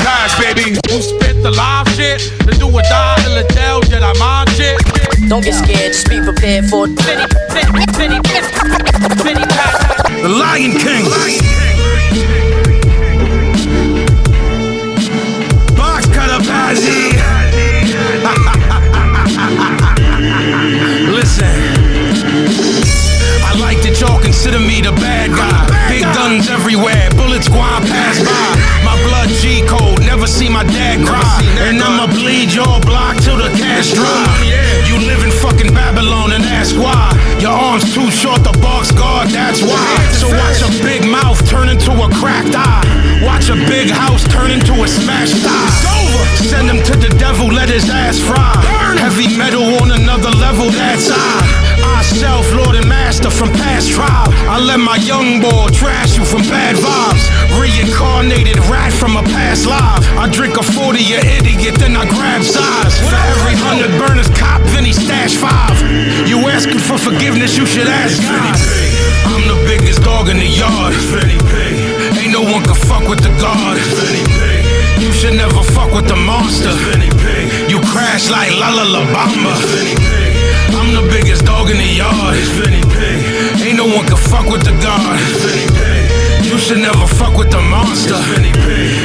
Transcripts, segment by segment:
Paz, baby. Who spit the live shit? The do or die in the jail, did I mind shit? Don't get scared, just be prepared for Vinnie Paz. The Lion King. Box cutter Pazzy. Listen, I like that y'all consider me the bad guy. Big guns everywhere, bullets gwine pass by. My blood G code, never see my dad cry. And I'ma bleed your block till the cash dry. You live in fucking Babylon and ask why. Your arms too short, the box guard, that's why. So watch a big mouth turn into a cracked eye. Watch a big house turn into a smashed eye. Send him to the devil, let his ass fry. Heavy metal on another level, that's I self, Lord and Master from past trial. I let my young boy trash you from bad vibes. Reincarnated rat from a past life. I drink a 40, you idiot, then I grab size. For every 100 burners, cop Vinnie stash 5. You asking for forgiveness, you should ask God. I'm the biggest dog in the yard. Ain't no one can fuck with the God. You should never fuck with the monster. You crash like La La La Bamba. I'm the biggest dog in the yard. Ain't no one can fuck with the God. You should never fuck with the monster.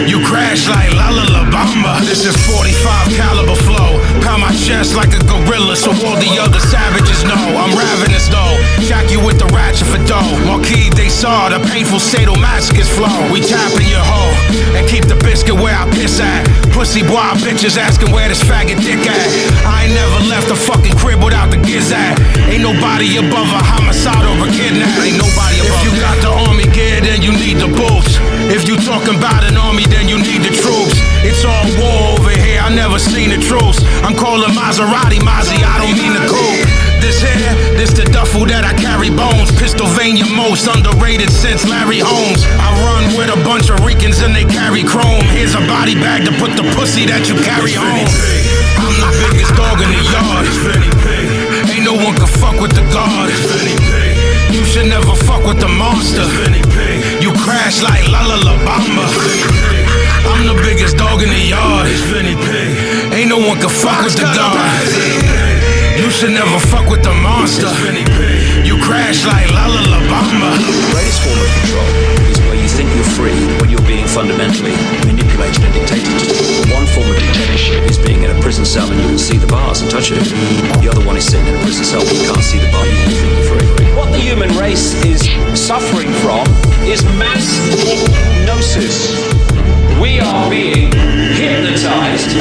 You crash like La La La Bamba. This is 45 caliber flow. Pound my chest like a gorilla, so all the other savages know I'm ravenous though. Jack you with the ratchet for dough. Marquis they saw the painful sadomasochist flow. We tapping your hoe and keep the biscuit where I piss at. Pussy boy bitches asking where this faggot dick at. I ain't never left a fucking crib without the giz at. Ain't nobody above a homicide or a kidnap. Ain't nobody above. If you got the army gear, then you need the boots. If you talking about an army, then you need the troops. It's all war over here, I never seen the truce. I'm calling Maserati Mozzie, I don't mean the coupe. This here, this the duffel that I carry bones. Pistlovania most underrated since Larry Holmes. I run with a bunch of Ricans and they carry chrome. Here's a body bag to put the pussy that you carry home. I'm the biggest dog in the yard. Ain't no one can fuck with the God. You should never fuck with the monster. You crash like La La La Bamba. I'm the biggest dog in the yard. Ain't no one can fuck with the God. You should never fuck with the monster. You crash like La La La Bamba. The greatest form of control is where you think you're free when you're being fundamentally manipulated and dictated. One form of dictatorship is being in a prison cell and you can see the bars and touch it. The other one is sitting in a prison cell and you can't see the bar, you think you're free. What the human race is suffering from is mass hypnosis. We are being hypnotized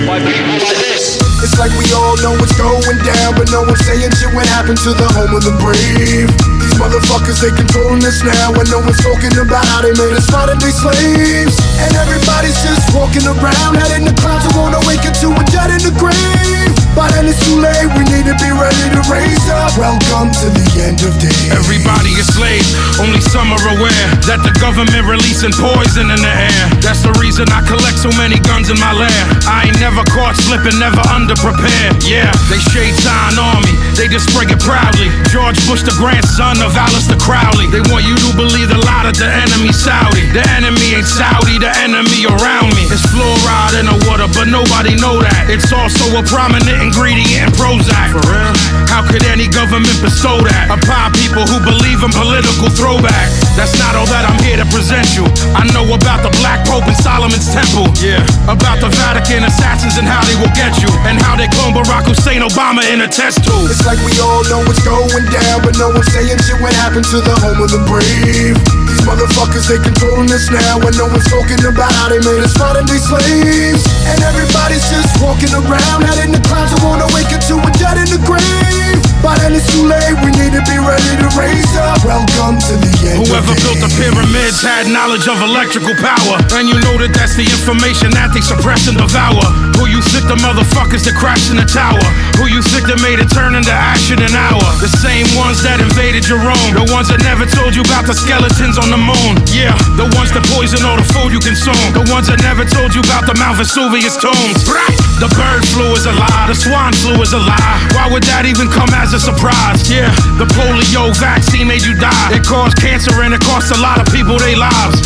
by people like this. It's like we all know what's going down, but no one's saying shit what happened to the home of the brave. These motherfuckers, they controlling us now, and no one's talking about how they made us modern day slaves. And everybody's just walking around, head in the clouds, who wanna wake up to a dead in the grave. By then it's too late, we need to be ready to raise up. Welcome to the end of days. Everybody is slaves, only some are aware that the government releasing poison in the air. That's the reason I collect so many guns in my lair. I ain't never caught slipping, never underprepared. Yeah, they shade sign on me, they just spray it proudly. George Bush, the grandson of Alistair Crowley. They want you to believe the lie that the enemy's Saudi. The enemy ain't Saudi, the enemy around me. It's fluoride in the water, but nobody know that. It's also a prominent ingredient in Prozac. For real? How could any government bestow that upon people who believe in political throwback? That's not all that I'm here to present you. I know about the Black Pope and Solomon's Temple. Yeah. About the Vatican assassins and how they will get you, and how they clone Barack Hussein Obama in a test tube. It's like we all know what's going down, but no one's saying shit what happened to the home of the brave. These motherfuckers, they controlling us now, and no one's talking about how they made us modern day slaves. And everybody's just walking around, head in the clouds, who wanna wake up to a dead in the grave. By then it's too late, we need to be ready to raise up. Welcome to the end. Whoever built the pyramids had knowledge of electrical power, and you know that that's the information that they suppress and devour. Who you think the motherfuckers that crashed in the tower? Who you think that made it turn into ash in an hour? The same ones that invaded your own, the ones that never told you about the skeletons on the moon. Yeah, the ones that poison all the food you consume, the ones that never told you about the Mount Vesuvius tombs. The bird flu is a lie, the swine flu is a lie. Why would that even come as a surprise? Yeah, the polio vaccine made you die. It caused cancer and it cost a lot of people their lives.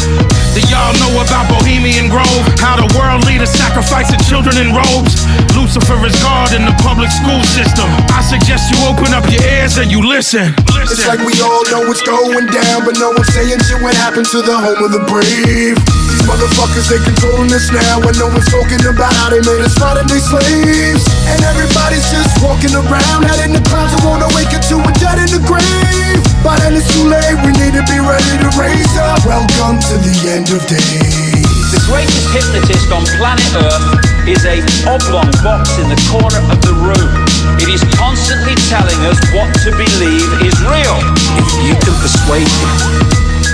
Do y'all know about Bohemian Grove? How the world leaders sacrificing children in robes? Lucifer is God in the public school system. I suggest you open up your ears and you listen. It's like we all know what's going down, but no one's saying shit what happened to the home of the brave. These motherfuckers, they controlling us now, and no one's talking about how they made us modern day slaves. And everybody's just walking around, head in the clouds and won't awaken to a dead in the grave. By then it's too late, we need to be ready to raise up. Welcome to the end of days. The greatest hypnotist on planet Earth is a oblong box in the corner of the room. It is constantly telling us what to believe is real. If you can persuade people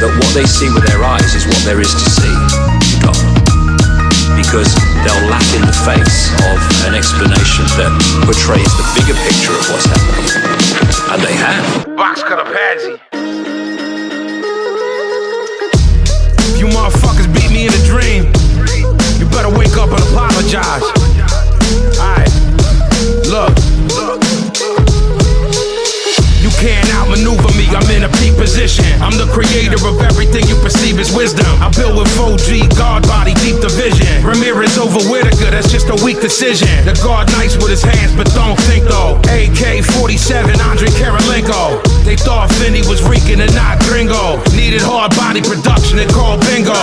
that what they see with their eyes is what there is to see, you got them. Because they'll laugh in the face of an explanation that portrays the bigger picture of what's happening. And they have. Box cutter padsy. You motherfuckers beat me in a dream. You better wake up and apologize. Alright, look. You can't outmaneuver me, I'm in a peak position. I'm the creator of everything you perceive as wisdom. I built with 4G, guard body, deep division. Ramirez over Whitaker, that's just a weak decision. The guard nice with his hands, but don't think though. AK-47, Andre Karolinko. They thought Vinnie was reeking and not gringo. Needed hard body production and called bingo.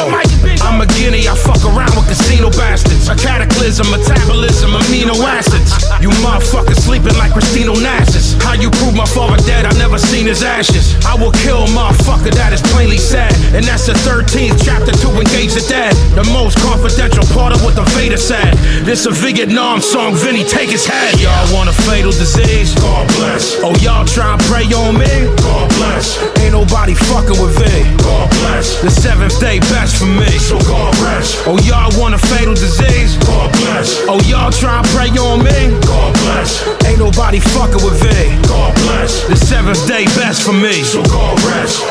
I'm a guinea, I fuck around with casino bastards. A cataclysm, metabolism, amino acids. You motherfuckers sleeping like Christina Onassis. How you prove my father dead? I never seen his ashes. I will kill a motherfucker that is plainly sad. And that's the 13th chapter to engage the dead. The most confidential part of what the Vader said. This a Vietnam song, Vinnie, take his head. Y'all want a fatal disease? God bless. Oh, y'all try and pray on me? God bless. Ain't nobody fucking with V. God bless. The seventh day best for me, so God rest. Oh, y'all want a fatal disease? God bless. Oh, y'all try and pray on me? God bless. Ain't nobody fucking with V. God bless. The seventh day best for me, so God rest.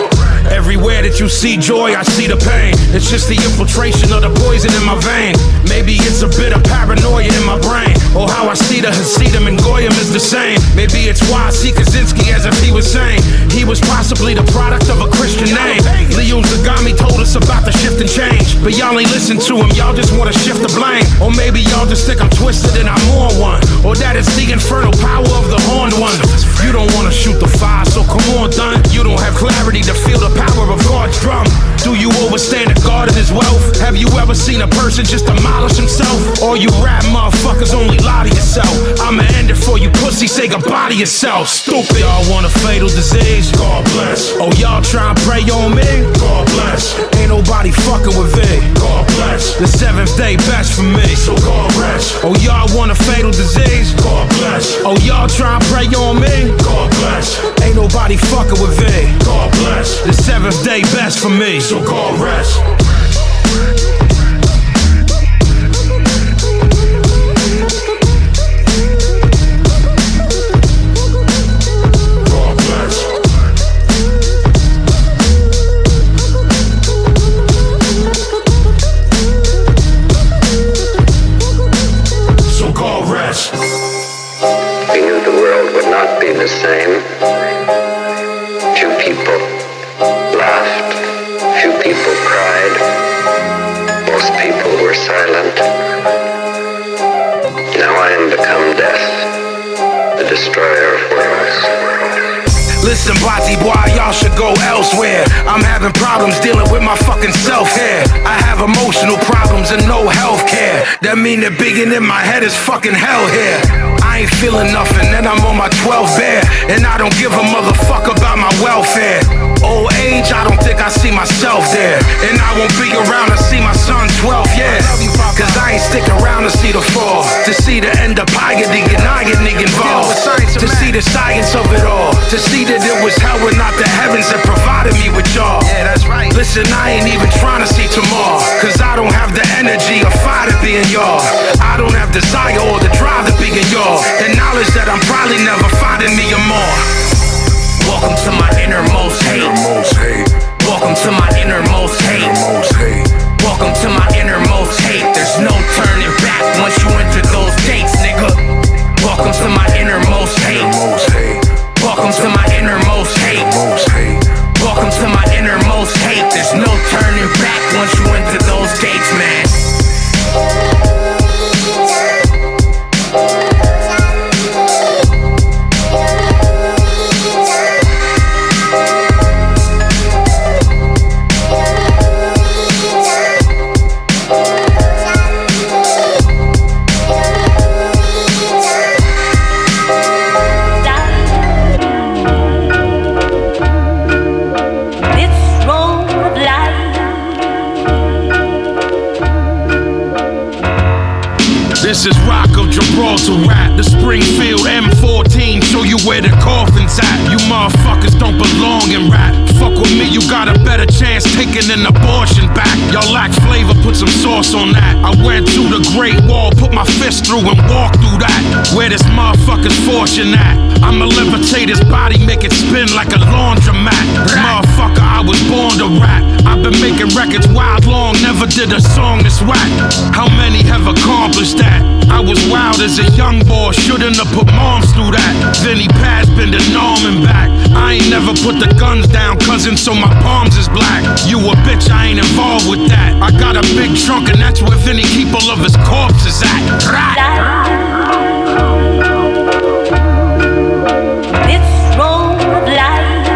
Everywhere that you see joy, I see the pain. It's just the infiltration of the poison in my vein. Maybe it's a bit of paranoia in my brain. Or how I see the Hasidim and Goyim is the same. Maybe it's why I see Kaczynski as if he was saying he was possibly the product of a Christian name. Leo Zagami told us about the shift and change, but y'all ain't listen to him, y'all just wanna shift the blame. Or maybe y'all just think I'm twisted and I'm on one. Or that it's the infernal power of the horned one. You don't wanna shoot the fire, so come on, done. You don't have clarity to feel the power of God's drum. Do you overstand the God of his wealth? Have you ever seen a person just demolish himself? All you rap motherfuckers only lie to yourself. I'ma end it for you pussy, say goodbye to yourself. Stupid. Y'all want a fatal disease? God bless. Oh, y'all try and pray on me? God bless. Ain't nobody fucking with V. God bless. The seventh day best for me, so God rest. Oh, y'all want a fatal disease? God bless. Oh, y'all try and pray on me? God bless. Ain't nobody fucking with V. God bless. The seventh day best for me, so God rest. We knew the world would not be the same. Few people laughed, few people cried, most people were silent. Now I am become death, the destroyer of worlds. Listen, Bati boy, y'all should go elsewhere. I'm having problems dealing with my fucking self here. I have emotional problems and no health care. That mean that biggin' in my head is fucking hell here. I ain't feeling nothing, and I'm on my 12th bear. And I don't give a motherfucker about my welfare. Old age, I don't think I see myself there. And I won't be around to see my son 12 years. Cause I ain't sticking around to see the fall. To see the end of piety and I get involved. To see the science of it all. To see that it was hell and not the heavens that provided me with y'all. Yeah, that's right. Listen, I ain't even trying to see tomorrow. Cause I don't have the energy or fire to be in y'all. I don't have desire or the drive to be in y'all. And knowledge that I'm probably never finding me or more. Welcome to my innermost hate. Welcome to my innermost hate. Welcome to my innermost hate. There's no turning back once you enter those gates, nigga. Welcome to my innermost hate. Welcome to my innermost hate. Welcome to my innermost hate. There's no turning back once you enter This is Rock of Gibraltar rap. The Springfield M14 show you where the coffin's at. You motherfuckers don't belong in rap. Fuck with me, you got a better chance taking an abortion back. Y'all lack flavor, put some sauce on that. I went to the Great Wall, put my fist through and walked through that. Where this motherfucker's fortune at? I'ma levitate his body, make it spin like a laundromat. Motherfucker, I was born to rap. I've been making records wild long, never did a song that's whack. How many have accomplished that? I was wild as a young boy, shouldn't have put moms through that. Vinnie Paz been the norm and back. I ain't never put the guns down, cousin, so my palms is black. You a bitch, I ain't involved with that. I got a big trunk and that's where Vinnie keep all of his corpses at. This road of life,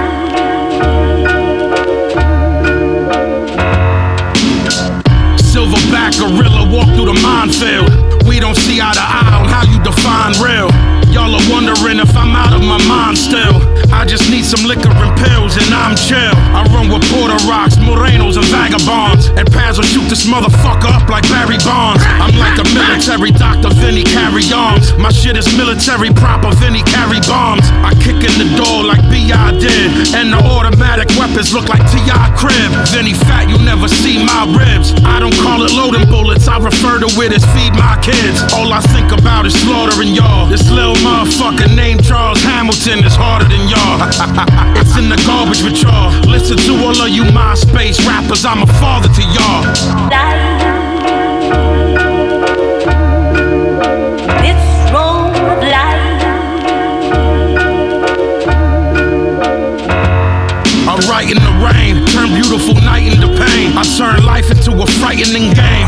Silverback gorilla walk through the minefield. We don't see eye to eye on how you define real. Y'all are wondering if I'm out of my mind still. I just need some liquor and pills and I'm chill. I run with Porter Rocks, Morenos and Vagabonds. And Paz will shoot this motherfucker up like Barry Bonds. I'm like a military doctor, Vinnie carry arms. My shit is military proper, Vinnie carry bombs. I kick in the door like B.I. did. And the automatic weapons look like T.I. crib. Vinnie fat, you never see my ribs. I don't call it loading bullets, I refer to it as feed my kids. All I think about is slaughtering y'all. This little motherfucker named Charles Hamilton is harder than y'all. It's in the garbage with y'all. Listen to all of you MySpace rappers, I'm a father to y'all. this road of life, I write in the rain, turn beautiful night into pain. I turn life into a frightening game.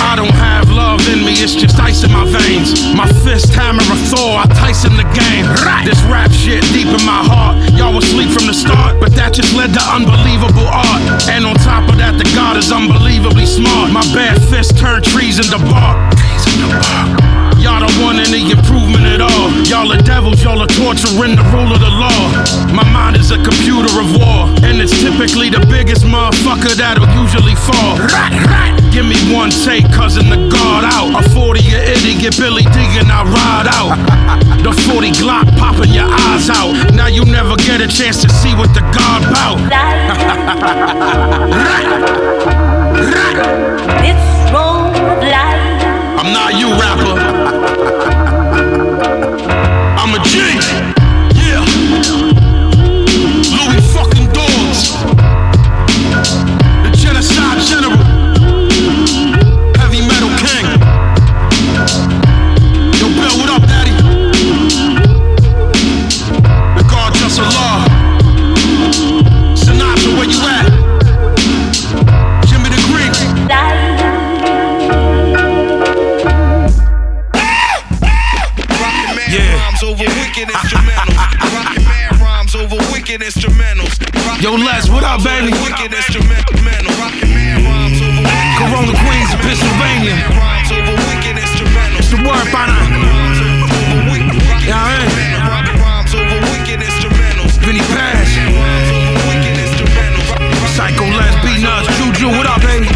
I don't have love in me, it's just ice in my veins. My fist hammer of Thor, I Tyson the game. This rap shit deep in my heart. Y'all was asleep from the start, but that just led to unbelievable art. And on top of that, the God is unbelievably smart. My bad fist turned trees into bark. Y'all don't want any improvement at all. Y'all are devils, y'all are torturing the rule of the law. My mind is a computer of war, and it's typically the biggest motherfucker that'll usually fall. Give me one take, cousin, the guard out. A 40 a idiot, Billy D and I ride out. The 40 Glock popping your eyes out. Now you never get a chance to see what the God bout. this road of life. I'm not you, rapper. I'm a G. Yeah. Louis fucking Dogs. The genocide general. Heavy metal king. Yo, Bill, what up, daddy? The guard just a law. Sinatra, where you at? Jimmy the Greek. Yo, Les, what up, baby? Corona Queens of Pistlovania. It's the word, partner. Yeah, Vinnie Paz. Psycho, Les, B-Nuts, Juju, what up, baby?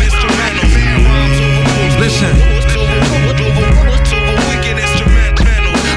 Listen.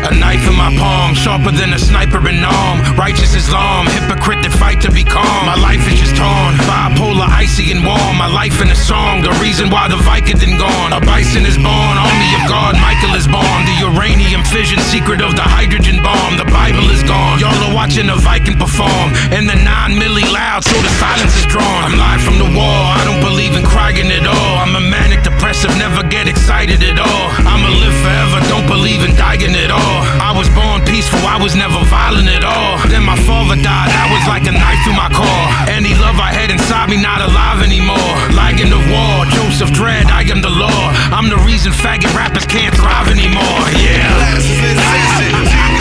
A knife in my palm, sharper than a sniper in arm. Righteous Islam, hypocrite that fight to be calm. My life is just torn, bipolar, icy and warm. My life in a song, the reason why the Vicodin gone. A bison is born, army of God, Michael is born. The uranium fission, secret of the hydrogen bomb. The Bible is gone, y'all are watching a Viking perform. And the 9 milli loud, so the silence is drawn. I'm live from the wall, I don't believe in crying at all. I'm a manic depressive, never get excited at all. I'ma live forever, don't believe in dying at all. I was born peaceful, I was never violent at all. Then my father died, that was like a knife through my core. Any love I had inside me, not alive anymore. Like in the war, Joseph Dredd, I am the law. I'm the reason faggot rappers can't thrive anymore, yeah.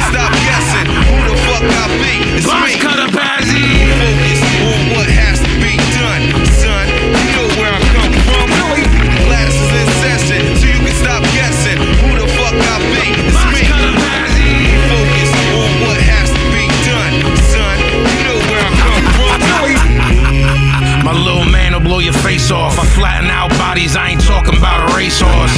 Stop guessing who the fuck I be. It's Box me. cutter Bazzy. Focus on what has to be done, son. You know where I come from. Glasses in session, so you can stop guessing who the fuck I be. It's Box me. cutter Bazzy. Focus on what has to be done, son. You know where I come from. My little man will blow your face off. I flatten out bodies, I ain't talking about a racehorse.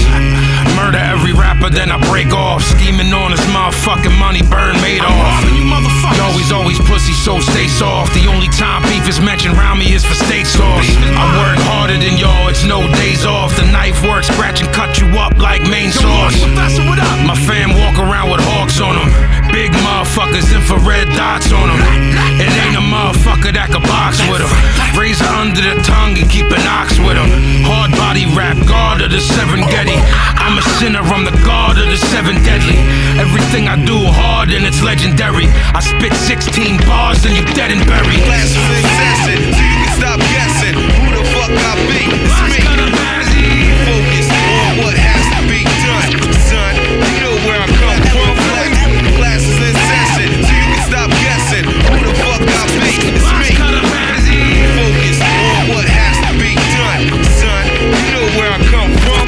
Murder every drama, then I break off. Scheming on his motherfucking money, burn made off. You always pussy, so stay soft. The only time beef is mentioned round me is for steak sauce. I work harder than y'all, it's no days off. The knife work, scratch and cut you up like main sauce. My fam walk around with hawks on them. Big motherfuckers, infrared dots on them. It ain't a motherfucker that can box with them. Razor under the tongue and keep an ox with them. Hard body rap, guard of the seven Getty. I'm a sinner, I'm the guard of the seven deadly. Everything I do hard and it's legendary. I spit 16 bars and you dead and buried. Classes in session, so you can stop guessing who the fuck I be. It's me. Focus on what has to be done, son. You know where I come from. Classes in session, so you can stop guessing who the fuck I be. It's me. Focus on what has to be done, son. You know where I come from.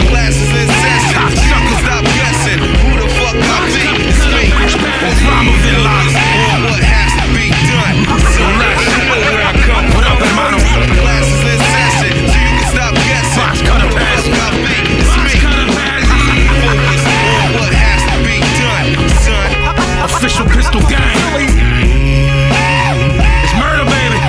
Classes in session, so you can stop guessing who the fuck I be. It's me. Focus on what has to be done, son. You know where I come from. Classes in session, so you can stop guessing who the fuck I be. It's me. Focus on what has to be done, son. Official pistol gang. It's murder, baby.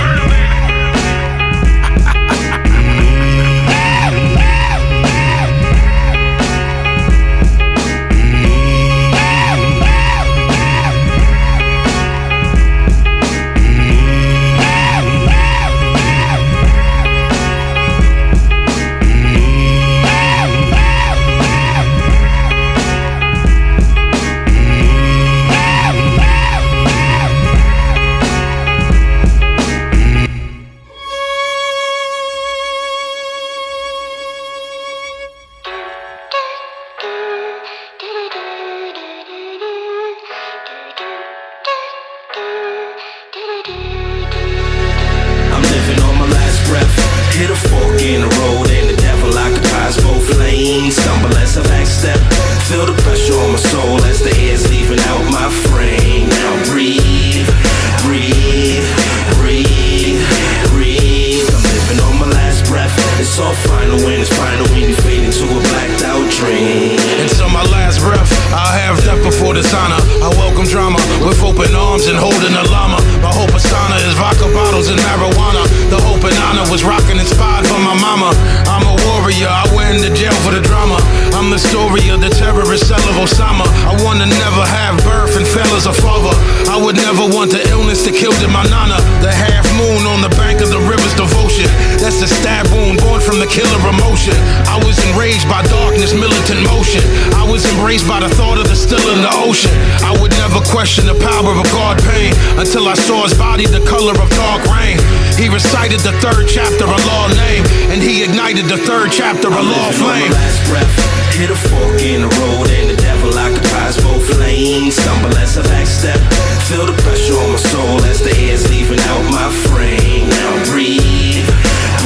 Question the power of God pain until I saw his body the color of dark rain. He recited the third chapter of law name, and he ignited the third chapter of law flame. Last breath, hit a fork in the road, and the devil occupies both lanes. Stumble as I backstep, feel the pressure on my soul as the air's leaving out my frame. Now breathe,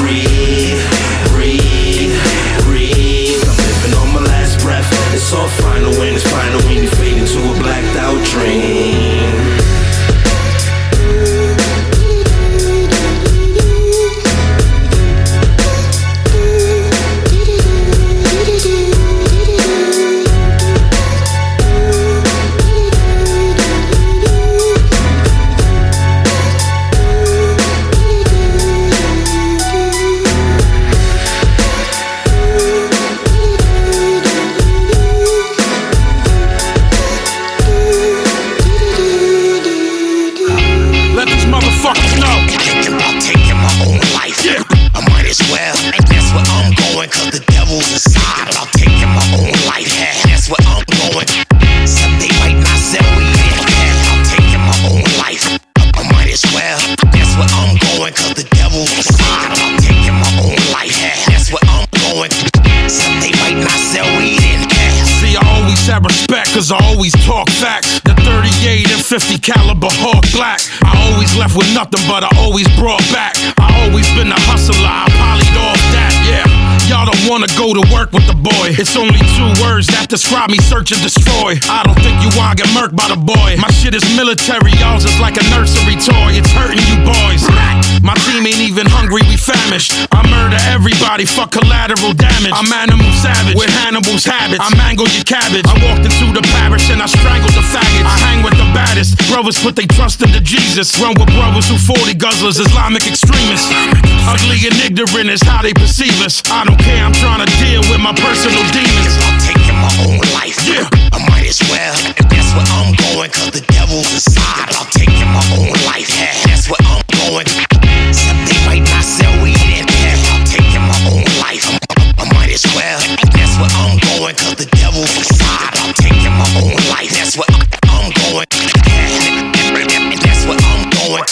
breathe, breathe, breathe. I'm living on my last breath. It's all final when it's final when you fade into a blacked out dream. Cause I always talk facts. The 38 and 50 caliber hawk black. I always left with nothing, but I always brought back. I always been a hustler, I polyed off that, yeah. Y'all don't wanna go to work with the boy. It's only 2 words that describe me, search and destroy. I don't think you wanna get murked by the boy. My shit is military, y'all's is like a nursery toy. It's hurting you boys. My team ain't even hungry, we famished. I murder everybody for collateral damage. I'm animal savage with cannibal's habits. I mangle your cabbage. I walked into the parish and I strangled the faggots. I hang with the baddest. Brothers put they trust into Jesus. Run with brothers who 40 guzzlers, Islamic extremists. Ugly and ignorant is how they perceive us. I don't care, I'm trying to deal with my personal demons. If I'm taking my own life, yeah, I might as well. If that's where I'm going, cause the devil's inside. I'm taking my own life, yeah, that's where I'm going. Except they might not sell weed in there. I'm taking my own life, I might as well. If that's where I'm going, cause the devil's inside. I'm taking my own life, that's where I'm going. Yeah, that's where I'm going.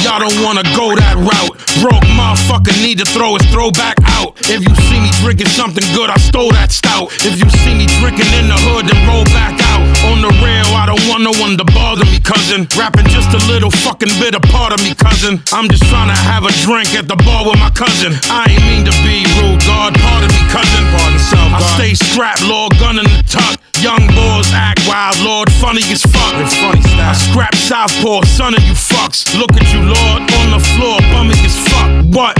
Y'all don't wanna go that route. Broke motherfucker need to throw his throwback out. If you see me drinking something good, I stole that stout. If you see me drinking in the hood, then roll back out. On the rail, I don't want no one to bother me, cousin. Rapping just a little fucking bit of part of me, cousin. I'm just trying to have a drink at the bar with my cousin. I ain't mean to be rude, God, pardon me, cousin. Pardon self, I stay strapped, Lord, gun in the tuck. Young boys act wild, Lord, funny as fuck. It's funny style. I scrap Southpaw, son of you fucks. Look at you, Lord, on the floor, bummy as fuck. What?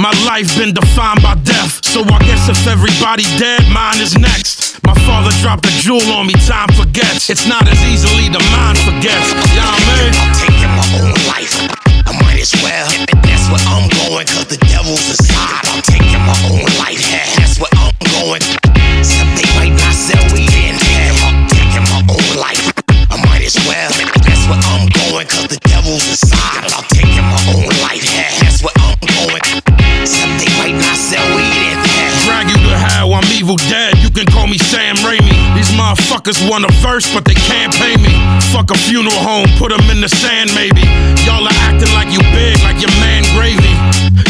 My life been defined by death. So I guess if everybody dead, mine is next. My father dropped a jewel on me, time forgets. It's not as easily the mind forgets. You know what I mean? I'm taking my own life, I might as well. That's where I'm going, cause the devil's inside. I'm taking my own life, yeah, that's where I'm going. Except they might not sell weed in there. I'm taking my own life, I might as well. That's where I'm going, cause the devil's inside. I'm taking my own life, yeah, that's where I'm going. Except they might not sell weed in there. Drag you to hell, I'm evil dead. You can call me Sam Raimi. These motherfuckers want a verse, but they can't pay me. Fuck a funeral home, put them in the sand, maybe. Y'all are acting like you big, like your man Gravy.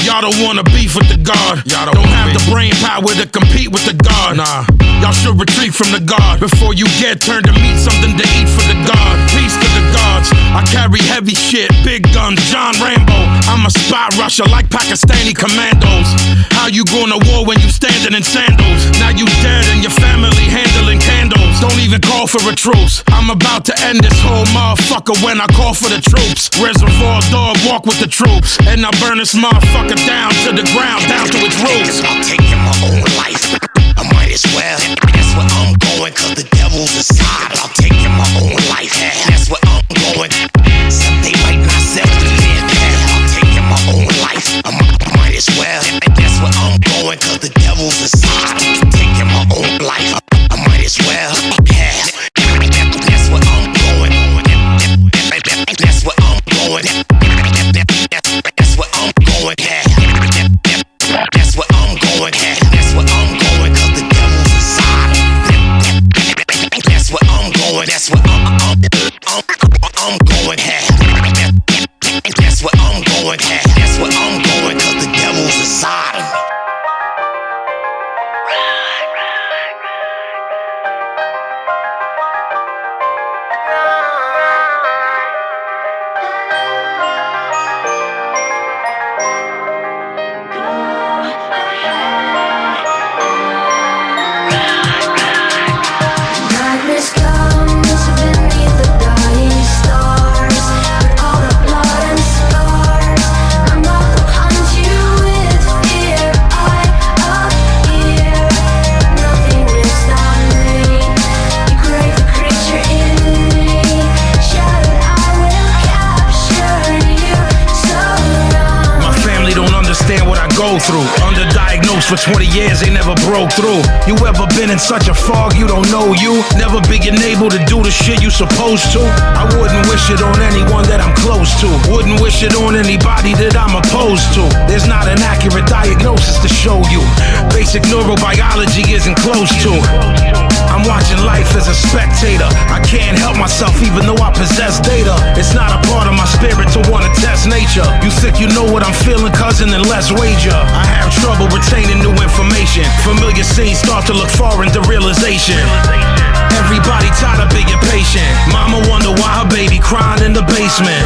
Y'all don't wanna beef with the God. Y'all don't have the brain power to compete with the God. Nah, y'all should retreat from the God before you get turned to meat, something to eat for the God. Peace to the gods. I carry heavy shit, big guns, John Rambo. I'm a spot rusher like Pakistani commandos. How you going to war when you standing in sandals? Now you dead and your family handling candles. Don't even call for a truce. I'm about to end this whole motherfucker when I call for the troops. Reservoir dog, walk with the troops. And I burn this motherfucker down to the ground, down to its roots. I'm taking my own life, I might as well. That's where I'm going, cause the devil's inside. I'm taking my own life, yeah, that's where I'm going. Except they might not sell weed in there. I'm taking my own life, I might as well. That's where I'm going, cause the devil's inside. I'm taking my own life, I might as well. Yeah, that's where I'm going. That's where I'm going. That's where I'm going. Yeah, that's where I'm going. Yeah, that's where I'm going, cause the devil's inside. That's where I'm going. That's where I'm going. Yeah, that's where I'm going. Yeah, that's where I'm going, cause the devil's inside. Through. Underdiagnosed for 20 years, they never broke through. You ever been in such a fog you don't know you? Never being able to do the shit you supposed to? I wouldn't wish it on anyone that I'm close to. Wouldn't wish it on anybody that I'm opposed to. There's not an accurate diagnosis to show you. Basic neurobiology isn't close to. I'm watching life as a spectator. I can't help myself even though I possess data. It's not a part of my spirit to wanna test nature. You think you know what I'm feeling, cousin, then let's wager. I have trouble retaining new information. Familiar scenes start to look foreign to realization. Everybody tired of being patient. Mama wonder why her baby crying in the basement.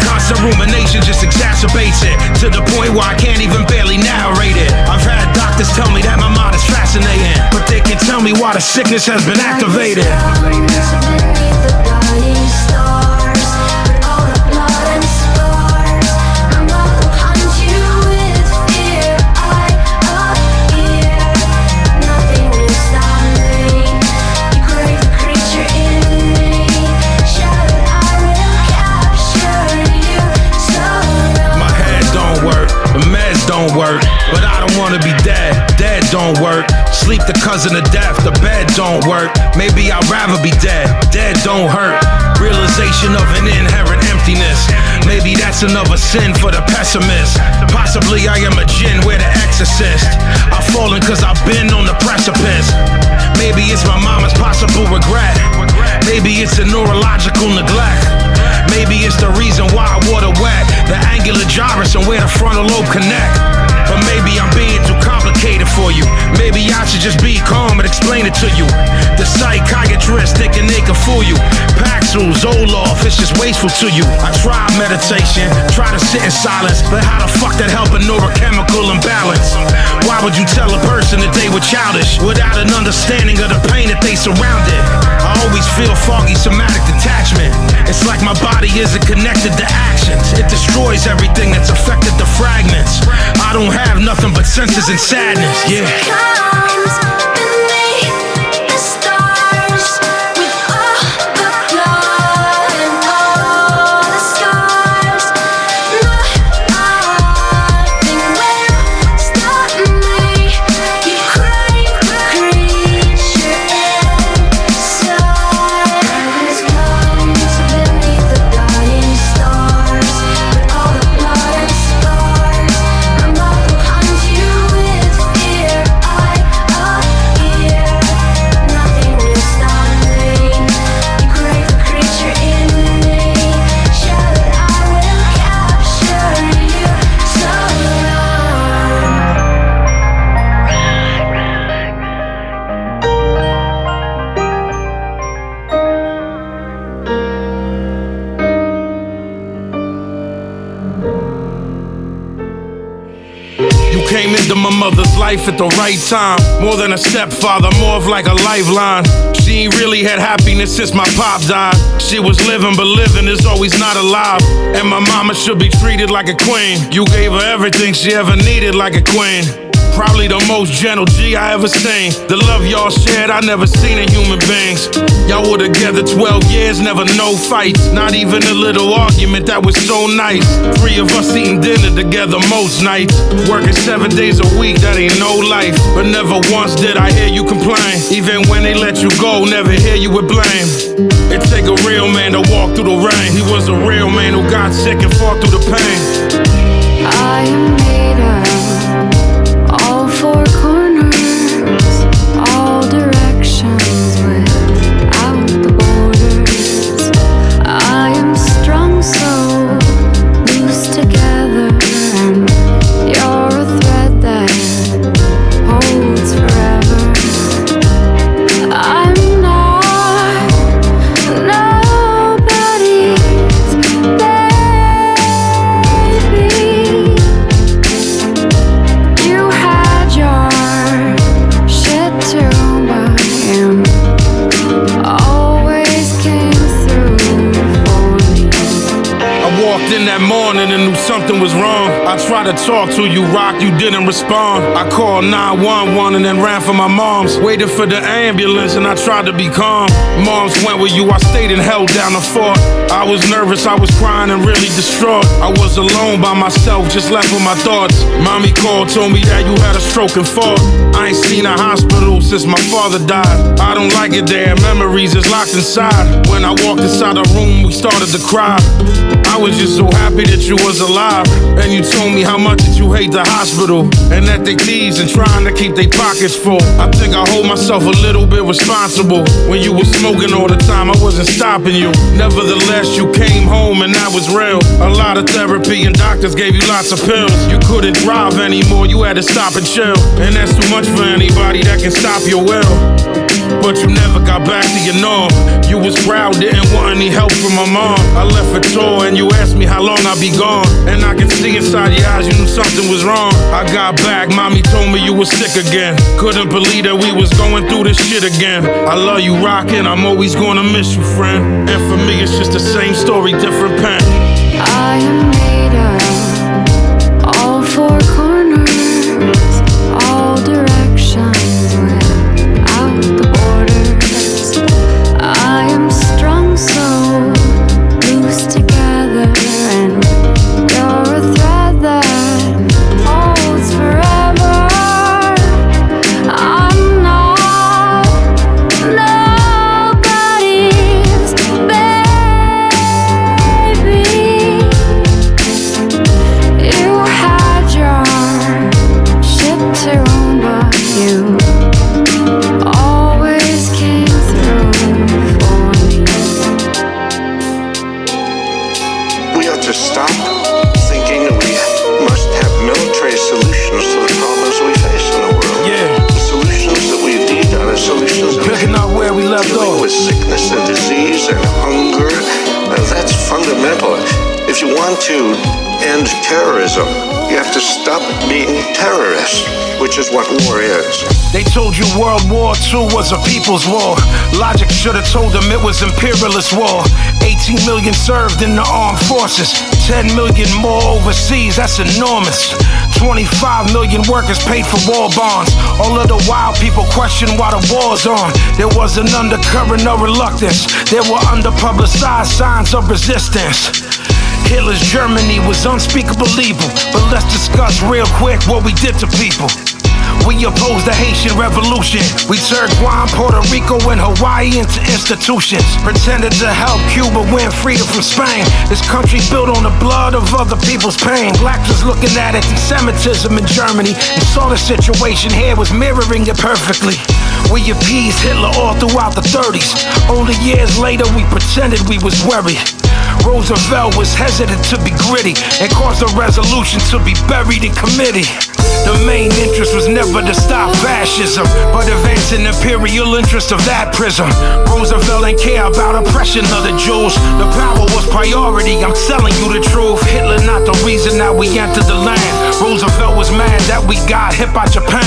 Constant rumination just exacerbates it to the point where I can't even barely narrate it. I've had doctors tell me that my mind is fascinating, but they can tell me why the sickness has been activated. Nothing Sleep the cousin of death, the bed don't work. Maybe I'd rather be dead, dead don't hurt. Realization of an inherent emptiness. Maybe that's another sin for the pessimist. Possibly I am a djinn, we're the exorcist. I've fallen cause I've been on the precipice. Maybe it's my mama's possible regret. Maybe it's a neurological neglect. Maybe it's the reason why I water wet. The angular gyrus and where the frontal lobe connect. But maybe I'm being too complicated for you. Maybe I should just be calm and explain it to you. The psychiatrist thinking they can fool you. Paxil, Zoloft, it's just wasteful to you. I tried meditation, try to sit in silence, but how the fuck that help a neurochemical imbalance? Why would you tell a person that they were childish without an understanding of the pain that they surrounded? I always feel foggy somatic detachment. It's like my body isn't connected to actions. It destroys everything that's affected the fragments. I don't have nothing but senses and sadness, yeah. Comes beneath the stars with all the blood and all the scars. Nothing will stop me. You crave the creature inside. Comes beneath the dying stars with all the blood and scars. I'm up behind you with fear. I appear. Nothing will stop me. You crave the creature in me. Shout, I will capture you so long. You came into my mother's life at the right time. More than a stepfather, more of like a lifeline. She ain't really had happiness since my pop died. She was living, but living is always not alive. And my mama should be treated like a queen. You gave her everything she ever needed like a queen. Probably the most gentle G I ever seen. The love y'all shared, I never seen in human beings. Y'all were together 12 years, never no fights. Not even a little argument, that was so nice. 3 of us eating dinner together most nights. Working 7 days a week, that ain't no life. But never once did I hear you complain. Even when they let you go, never hear you with blame. It take a real man to walk through the rain. He was a real man who got sick and fought through the pain. I am made of all four corners, all directions without the borders. I am strung so loose together, and you're a thread that holds forever. I'm not nobody's baby. You had your shit too, but you always came through for me. I walked in that morning and knew something was wrong. I tried to talk to you, Rock, you didn't respond. I called 911 and then ran for my mom's. Waited for the ambulance and I tried to be calm. Moms went with you, I stayed and held down the fort. I was nervous, I was crying and really distraught. I was alone by myself, just left with my thoughts. Mommy called, told me that you had a stroke and fought. I ain't seen a hospital since my father died. I don't like it there, memories is locked inside. When I walked inside the room, we started to cry. I was just so happy that you was alive. And you told me how much that you hate the hospital, and that they thieves and trying to keep their pockets full. I think I hold myself a little bit responsible. When you were smoking all the time, I wasn't stopping you. Nevertheless, you came home and that was real. A lot of therapy and doctors gave you lots of pills. You couldn't drive anymore, you had to stop and chill. And that's too much for anybody that can stop your will. But you never got back to your norm. You was proud, didn't want any help from my mom. I left for tour and you asked me how long I'd be gone. And I could see inside your eyes you knew something was wrong. I got back, mommy told me you was sick again. Couldn't believe that we was going through this shit again. I love you, rockin', I'm always gonna miss you, friend. And for me it's just the same story, different pen. I am made of all four corners, all directions without the borders. I am strung so loose together, and you're a thread that holds forever. I'm we left Dealing off. with sickness and disease and hunger, that's fundamental. If you want to end terrorism, you have to stop being terrorists, which is what war is. They told you World War II was a people's war. Logic should have told them it was imperialist war. 18 million served in the armed forces, 10 million more overseas, that's enormous. 25 million workers paid for war bonds. All of the wild people question why the war's on. There was an undercurrent of reluctance. There were underpublicized signs of resistance. Hitler's Germany was unspeakable evil. But let's discuss real quick what we did to people. We opposed the Haitian Revolution. We turned Guam, Puerto Rico, and Hawaii into institutions. Pretended to help Cuba win freedom from Spain. This country built on the blood of other people's pain. Blacks was looking at anti-Semitism in Germany and saw the situation here was mirroring it perfectly. We appeased Hitler all throughout the 30s. Only years later we pretended we was worried. Roosevelt was hesitant to be gritty and caused a resolution to be buried in committee. The main interest was never to stop fascism, but advancing imperial interest of that prism. Roosevelt didn't care about oppression of the Jews. The power was priority, I'm telling you the truth. Hitler not the reason that we entered the land. Roosevelt was mad that we got hit by Japan.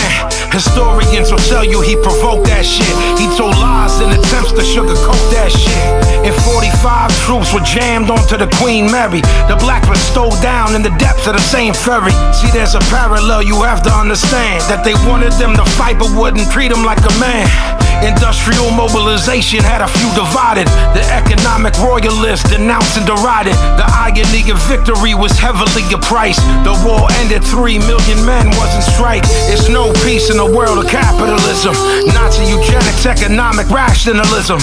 Historians will tell you he provoked that shit. He told lies in attempts to sugarcoat that shit. In 45, troops were jammed onto the Queen Mary. The blacks were stowed down in the depths of the same ferry. See, there's a parallel you have to understand. That they wanted them to fight but wouldn't treat them like a man. Industrial mobilization had a few divided. The economic royalists denounced and derided. The irony of victory was heavily priced. The war ended, 3 million men was in strike. It's no peace in the world of capitalism. Nazi eugenics, economic rationalism.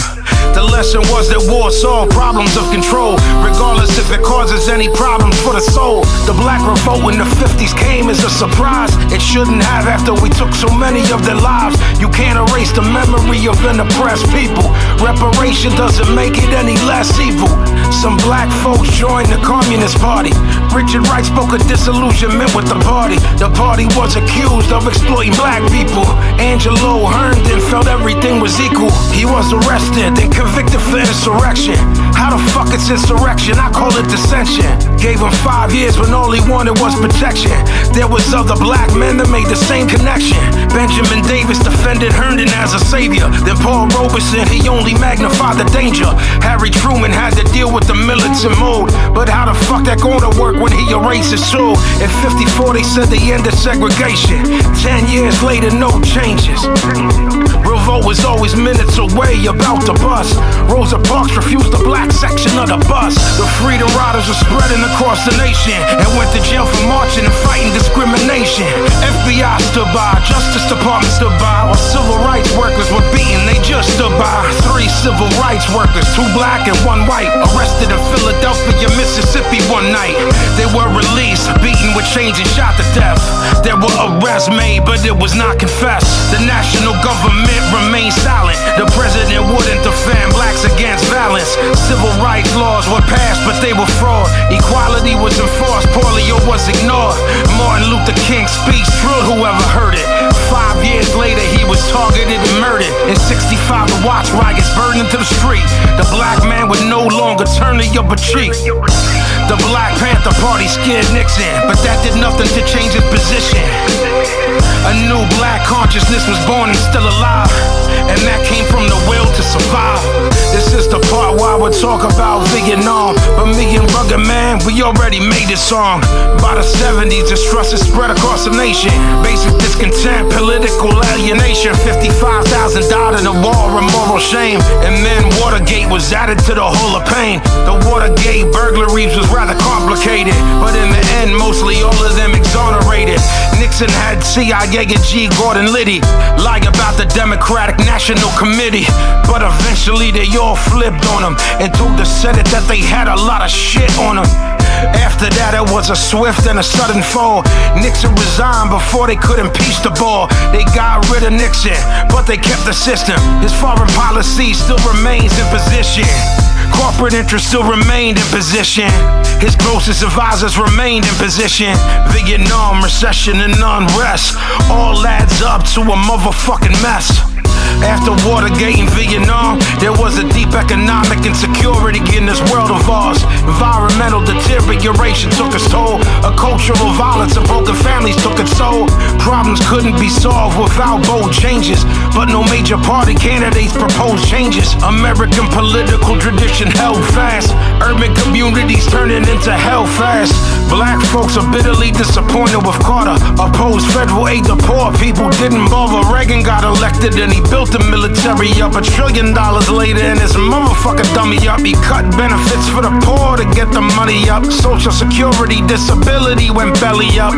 The lesson was that war solved problems of control, regardless if it causes any problems for the soul. The black revolt in the 50s came as a surprise. It shouldn't have after we took so many of their lives. You can't erase the memory of an oppressed people. Reparation doesn't make it any less evil. Some black folks joined the Communist Party. Richard Wright spoke of disillusionment with the party. The party was accused of exploiting black people. Angelo Herndon felt everything was equal. He was arrested and convicted for insurrection. How the fuck it's insurrection? I call it dissension. Gave him 5 years when all he wanted was protection. There was other black men that made the same connection. Benjamin Davis defended Herndon as a savior. Then Paul Robeson, he only magnified the danger. Harry Truman had to deal with the militant mode. But how the fuck that gonna work when he erased his soul? In 54 they said they ended segregation. 10 years later, no changes. Revolt was always minutes away, about to bust. Rosa Parks refused the black section of the bus. The Freedom Riders were spreading across the nation and went to jail for marching and fighting discrimination. FBI stood by, Justice Department stood by, while civil rights workers were beaten, they just stood by. 3 civil rights workers, 2 black and 1 white, arrested in Philadelphia, Mississippi one night. They were released, beaten with chains and shot to death. There were arrests made, but it was not confessed. The national government remained silent. The president wouldn't defend blacks against violence. Civil rights laws were passed, but they were fraud. Equality was enforced, polio was ignored. Martin Luther King's speech thrilled whoever heard it. 5 years later, he was targeted and murdered. In 65, the watch riots burned into the street. The black man would no longer turn the other cheek. The Black Panther Party scared Nixon, but that did nothing to change his position. A new black consciousness was born and still alive, and that came from the will to survive. This is the part where I would talk about Vietnam, but me and Rugged Man, we already made this song. By the 70s, distrust is spread across the nation. Basic discontent, political alienation. 55,000 died in a war of moral shame, and then Watergate was added to the Hall of Pain. The Watergate burglaries was rather complicated, but in the end, mostly all of them exonerated. Nixon had CIA and G. Gordon Liddy lie about the Democratic National Committee, but eventually they all flipped on him and told the Senate that they had a lot of shit on him. After that, it was a swift and a sudden fall. Nixon resigned before they could impeach the ball. They got rid of Nixon, but they kept the system. His foreign policy still remains in position. Corporate interests still remained in position. His closest advisors remained in position. Vietnam, recession, and unrest all adds up to a motherfucking mess. After Watergate and Vietnam, there was a deep economic insecurity in this world of ours. Environmental deterioration took its toll. A cultural violence and broken families took its soul. Problems couldn't be solved without bold changes, but no major party candidates proposed changes. American political tradition held fast. Urban communities turning into hell fast. Black folks are bitterly disappointed with Carter. Opposed federal aid to poor people, didn't bother. Reagan got elected and he built the military up. $1 trillion later and his motherfucker dummy up. He cut benefits for the poor to get the money up. Social security disability went belly up.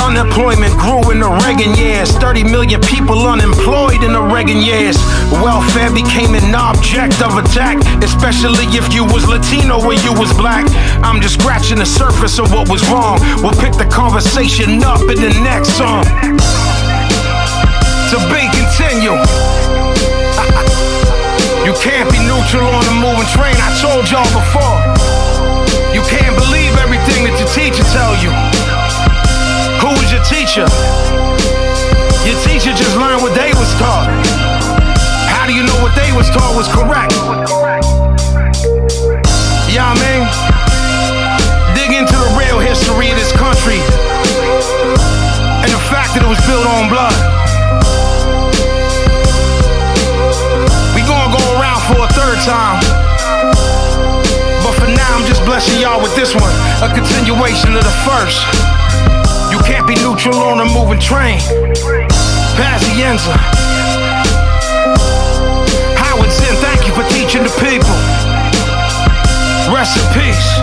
Unemployment grew in the Reagan years. 30 million people unemployed in the Reagan years. Welfare became an object of attack, especially if you was Latino or you was black. I'm just scratching the surface of what was wrong. We'll pick the conversation up in the next song. To be continued. You can't be neutral on a moving train, I told y'all before. You can't believe everything that your teacher tell you. Who was your teacher? Your teacher just learned what they was taught. How do you know what they was taught was correct? Yeah, I mean, dig into the real history of this country and the fact that it was built on blood. We gonna go around for a third time, but for now I'm just blessing y'all with this one, a continuation of the first. You can't be neutral on a moving train. Pazienza. Howard Zinn, thank you for teaching the people. Rest in peace.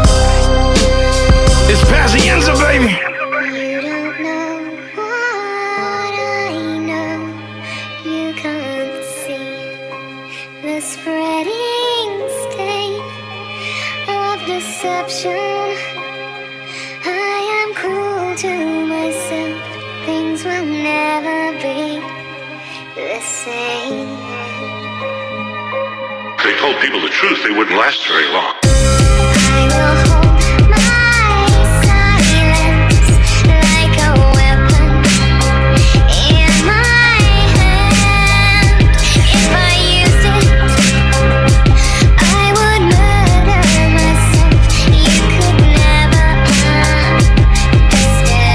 It's Pazienza, baby. You don't know what I know. You can't see the spreading stain of deception. I am cruel to myself. Things will never be the same. If they told people the truth, they wouldn't last very long. I will hold my silence like a weapon in my hand. If I used it, I would murder myself. You could never understand.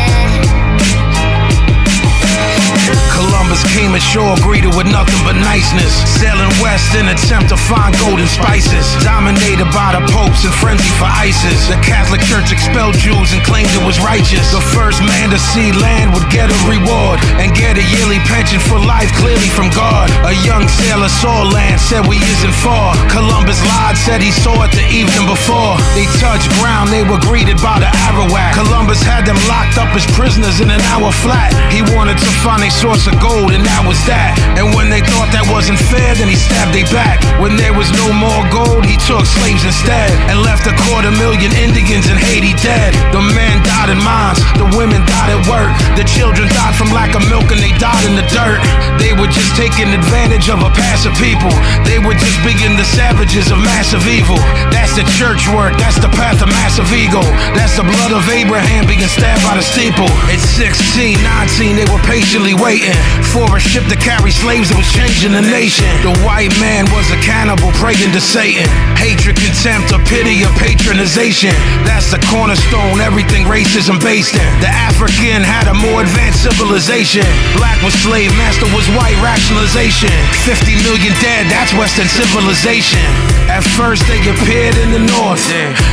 Columbus came ashore greeted with nothing but niceness. Sailing west in attempt to find golden spices. Dominated by the popes and frenzy for ISIS. The Catholic Church expelled Jews and claimed it was righteous. The first man to see land would get a reward and get a yearly pension for life, clearly from God. A young sailor saw land, said we isn't far. Columbus lied, said he saw it the evening before. They touched ground, they were greeted by the Arawak. Columbus had them locked up as prisoners in an hour flat. He wanted to find a source of gold and that was that. And when they thought that wasn't fair, then he stabbed they back. When there was no more gold, he took slaves instead and left 250,000 Indians in Haiti dead. The men died in mines, the women died at work. The children died from lack of milk and they died in the dirt. They were just taking advantage of a passive people. They were just being the savages of massive evil. That's the church work, that's the path of massive ego. That's the blood of Abraham being stabbed by the steeple. At 16, 19, they were patiently waiting for a ship to carry slaves that was changing the nation. The white man was a cannibal praying to Satan. Hatred, contempt, or pity, or patronization. That's the cornerstone, everything racism based in. The African had a more advanced civilization. Black was slave, master was white rationalization. 50 million dead, that's Western civilization. At first they appeared in the north,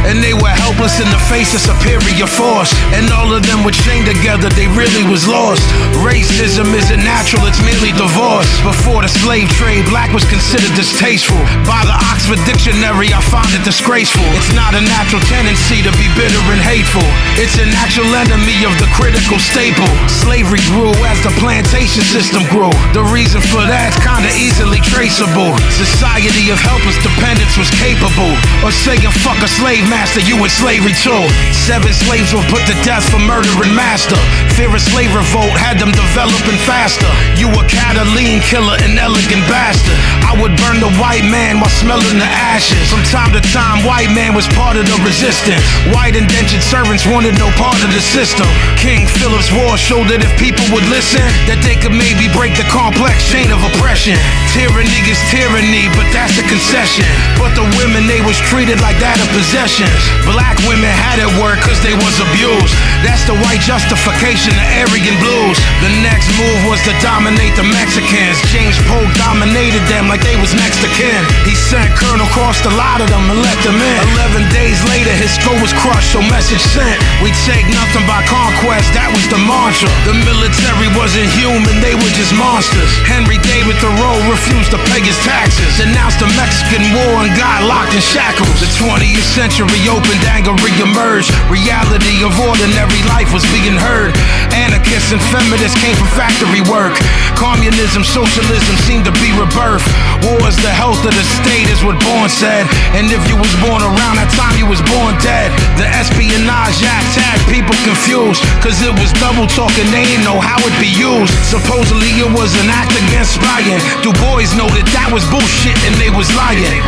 and they were helpless in the face of superior force. And all of them were chained together, they really was lost. Racism isn't natural, it's merely divorce. Before the slave trade, black was considered distasteful. By the Oxford Dictionary, I found it disgraceful. It's not a natural tendency to be bitter and hateful. It's a natural enemy of the critical staple. Slavery grew as the plantation system grew. The reason for that's kinda easily traceable. Society of helpless dependence was capable of saying fuck a slave master, you in slavery too. 7 slaves were put to death for murdering master. Fear of slave revolt had them developing faster. You were Cataline killer, an elegant bastard. I would burn the white man while smelling the ashes. From time to time, white man was part of the resistance. White indentured servants wanted no part of the system. King Philip's War showed that if people would listen, that they could maybe break the complex chain of oppression. Tyranny is tyranny, but that's a concession. But the women, they was treated like that of possessions. Black women had it work cause they was abused. That's the white justification of Aryan blues. The next move was to dominate the Mexicans. James Polk dominated them like they was next to kin. He sent Colonel Cross a lot of them and let them in. 11 days later his skull was crushed, so message sent. We take nothing by conquest, that was the mantra. The military wasn't human, they were just monsters. Henry David Thoreau refused to pay his taxes, denounced the Mexican War and got locked in shackles. The 20th century opened, anger re-emerged. Reality of ordinary life was being heard. Anarchists and feminists came from factory work. Communism, socialism seemed to be rebirth. War is the health of the state is what Bourne said. And if you was born around that time, you was born dead. The Espionage Act had people confused, cause it was double talking, they didn't know how it be used. Supposedly it was an act against spying. Du Bois noted that was bullshit and they was lying.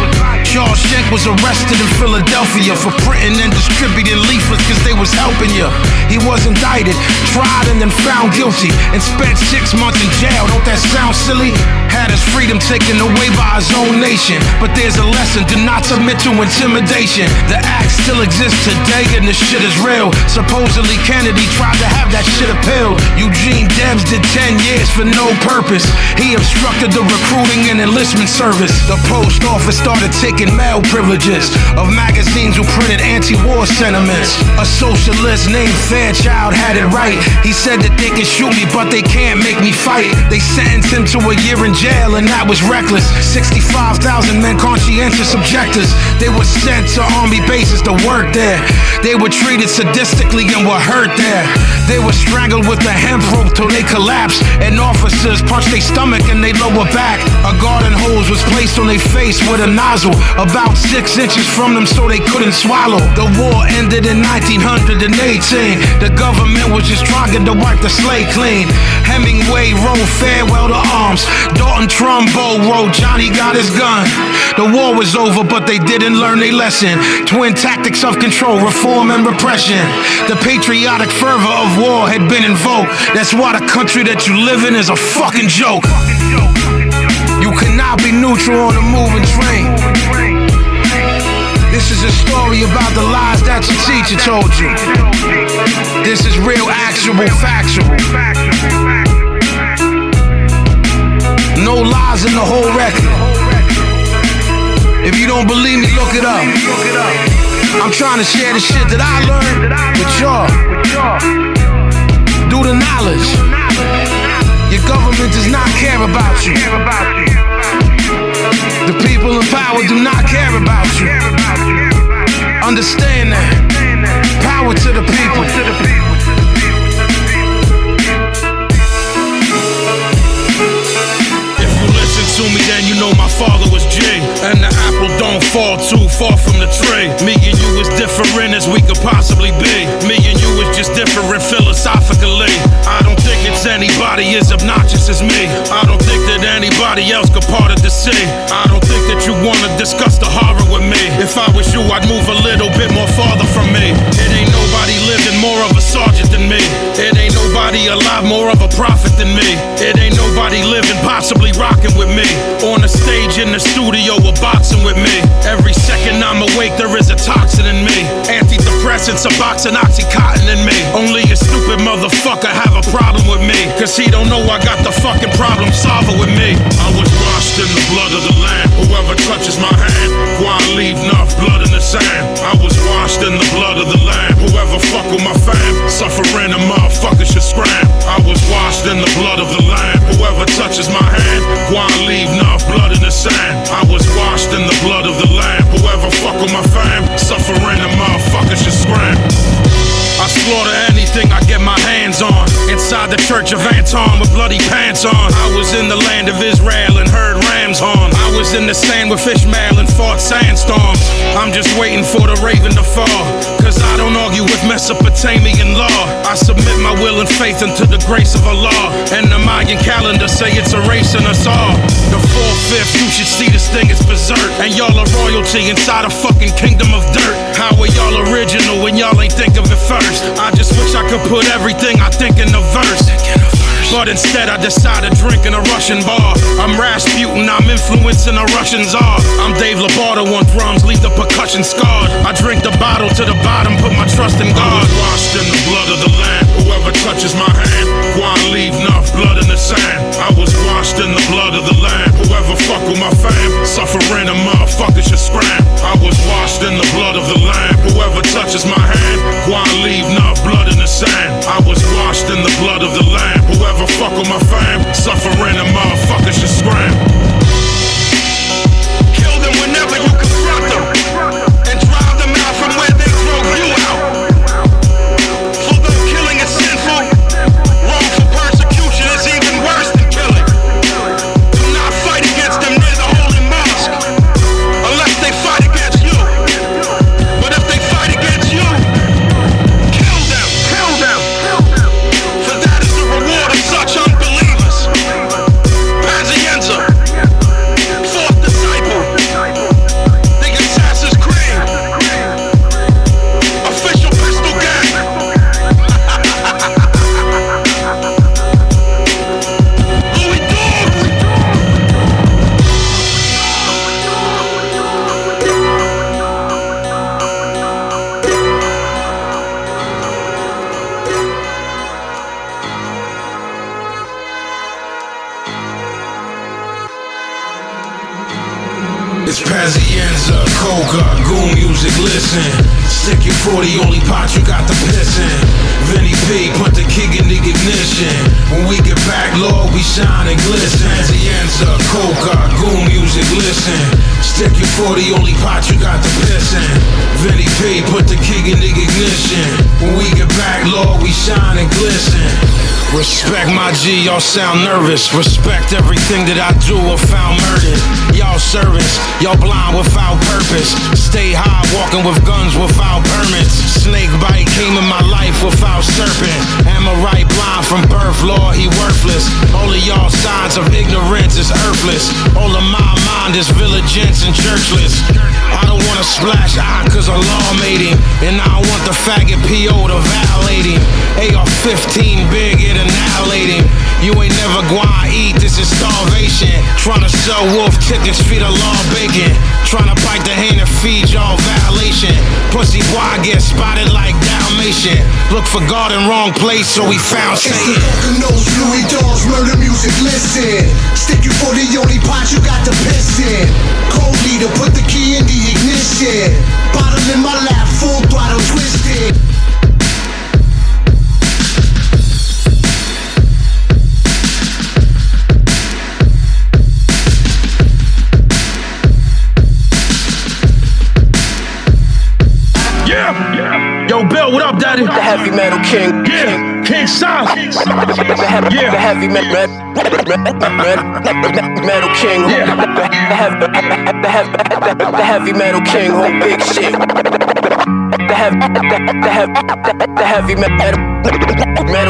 Charles Schenck was arrested in Philadelphia for printing and distributing leaflets cause they was helping you. He was indicted, tried and then found guilty, and spent 6 months in jail. Don't that sound silly? Had his freedom taken away by his own nation. But there's a lesson, do not submit to intimidation. The act still exists today and the shit is real. Supposedly Kennedy tried to have that shit appealed. Eugene Debs did 10 years for no purpose. He obstructed the recruiting and enlistment service. The post office started taking mail privileges of magazines who printed anti-war sentiments. A socialist named Fairchild had it right. He said that they can shoot me but they can't make me fight. They sentenced him to a year in jail and that was reckless. 65,000 men, conscientious objectors. They were sent to army bases to work there. They were treated sadistically and were hurt there. They were strangled with a hemp rope till they collapsed, and officers punched their stomach and their lower back. A garden hose was placed on their face with a nozzle about 6 inches from them so they couldn't swallow. The war ended in 1918. The government was just trying to wipe the slate clean. Hemingway wrote Farewell to Arms. Dalton Trumbo wrote Johnny Got His Gun. The war was over but they didn't learn their lesson. Twin tactics of control, reform and repression. The patriotic fervor of war had been invoked. That's why the country that you live in is a fucking joke. You cannot be neutral on a moving train. This is a story about the lies that your teacher told you. This is real, actual, factual. No lies in the whole record. If you don't believe me, look it up. I'm trying to share the shit that I learned with y'all. Do the knowledge. Your government does not care about you. The people in power do not care about you. Understand that. Power to the people. To me, then you know my father was J. And the apple don't fall too far from the tree. Me and you as different as we could possibly be. Me and you is just different philosophically. I don't think it's anybody as obnoxious as me. I don't think that anybody else could part of the sea. I don't think that you wanna discuss the horror with me. If I was you, I'd move a little bit more farther from me. It ain't nobody living more of a sergeant than me. It ain't nobody alive more of a prophet than me. It ain't nobody living, possibly rocking with me. On the stage, in the studio, or boxing with me. Every second I'm awake, there is a toxin in me. Antidepressants, a box and Oxycontin in me. Only a stupid motherfucker have a problem with me, cause he don't know I got the fucking problem solver with me. I was washed in the blood of the Lamb. Whoever touches my hand, why leave enough blood in the sand? I was washed in the blood of the Lamb. Whoever fuck with my fam, suffering a motherfucker should scram. I was washed in the blood of the Lamb. Whoever touches my hand, why leave enough blood in the sand? I was washed in the blood of the Lamb. Whoever fuck with my fam, suffering a motherfucker should scram. I slaughter anything I get my hands on. Inside the church of Anton with bloody pants on. I was in the land of Israel and heard rams horn. I was was in the sand with Ishmael and fought sandstorms. I'm just waiting for the raven to fall, cause I don't argue with Mesopotamian law. I submit my will and faith unto the grace of Allah, and the Mayan calendar say it's erasing us all. The 4/5, you should see this thing is berserk, and y'all are royalty inside a fucking kingdom of dirt. How are y'all original when y'all ain't think of it first? I just wish I could put everything I think in a verse, but instead I decided to drink in a Russian bar. I'm Rasputin, I'm influencing a Russian czar. I'm Dave Labarta on drums, leave the percussion scarred. I drink the bottle to the bottom, put my trust in God. I was washed in the blood of the Lamb. Whoever touches my hand, go on, leave enough blood in the sand. I was washed in the blood of the Lamb. Whoever fuck with my fam, suffering a motherfucker should scram. I was washed in the blood of the Lamb. Whoever touches my hand, go on, leave enough blood in the sand. I was washed in the blood of the Lamb. Whoever fuck with my fam, suffering a motherfucker should scram. Kill them whenever you confront them, and drive them out from where they drove you out. For though killing is sinful, wrongful persecution is even worse than killing. Do not fight against them near the holy mosque, unless they fight against you. But if they fight against you, kill them, kill them. For that is the reward of such unbelievers. Pazienza, fourth disciple, the Assassin's Creed, official pistol gang. Louis Dogs. It's Pazienza, Coka, goon music, listen. Stick your 40, only pot you got the pissin'. Vinnie P, put the key in the ignition. When we get back, Lord, we shine and glisten. Pazienza, Coka, goon music, listen. Stick your 40, only pot you got the pissin'. Vinnie P, put the key in the ignition. When we get back, Lord, we shine and glisten. Respect my G, y'all sound nervous. Respect everything that I do or found murdered. Y'all servants, y'all blind without purpose. Stay high, walking with guns without permits. Snake bite came in my life without serpent. Am I right blind from birth, Lord, he worthless. All of y'all signs of ignorance is earthless. All of my mind is villagents and churchless. I don't wanna splash eye cause Allah made him, and I don't want the faggot P.O. to violate him. AR-15 big, it annihilate him. You ain't never gonna eat, this is starvation. Tryna sell wolf tickets, feed a law bacon. Tryna bite the hand and feed y'all violation. Pussy boy get spotted like Dalmatian. Look for God in wrong place, so we found Satan. It's the fucking nose, Louis Dogs, murder music, listen. Stick you for the only pot you got the piss in. Cold leader, put the key in the ignition. Bottle in my lap, full throttle twisted. Yo, Bill, what up, daddy? The heavy metal king. Yeah, King Sigel. The heavy metal king. Yeah. The heavy metal king on big shit. The heavy metal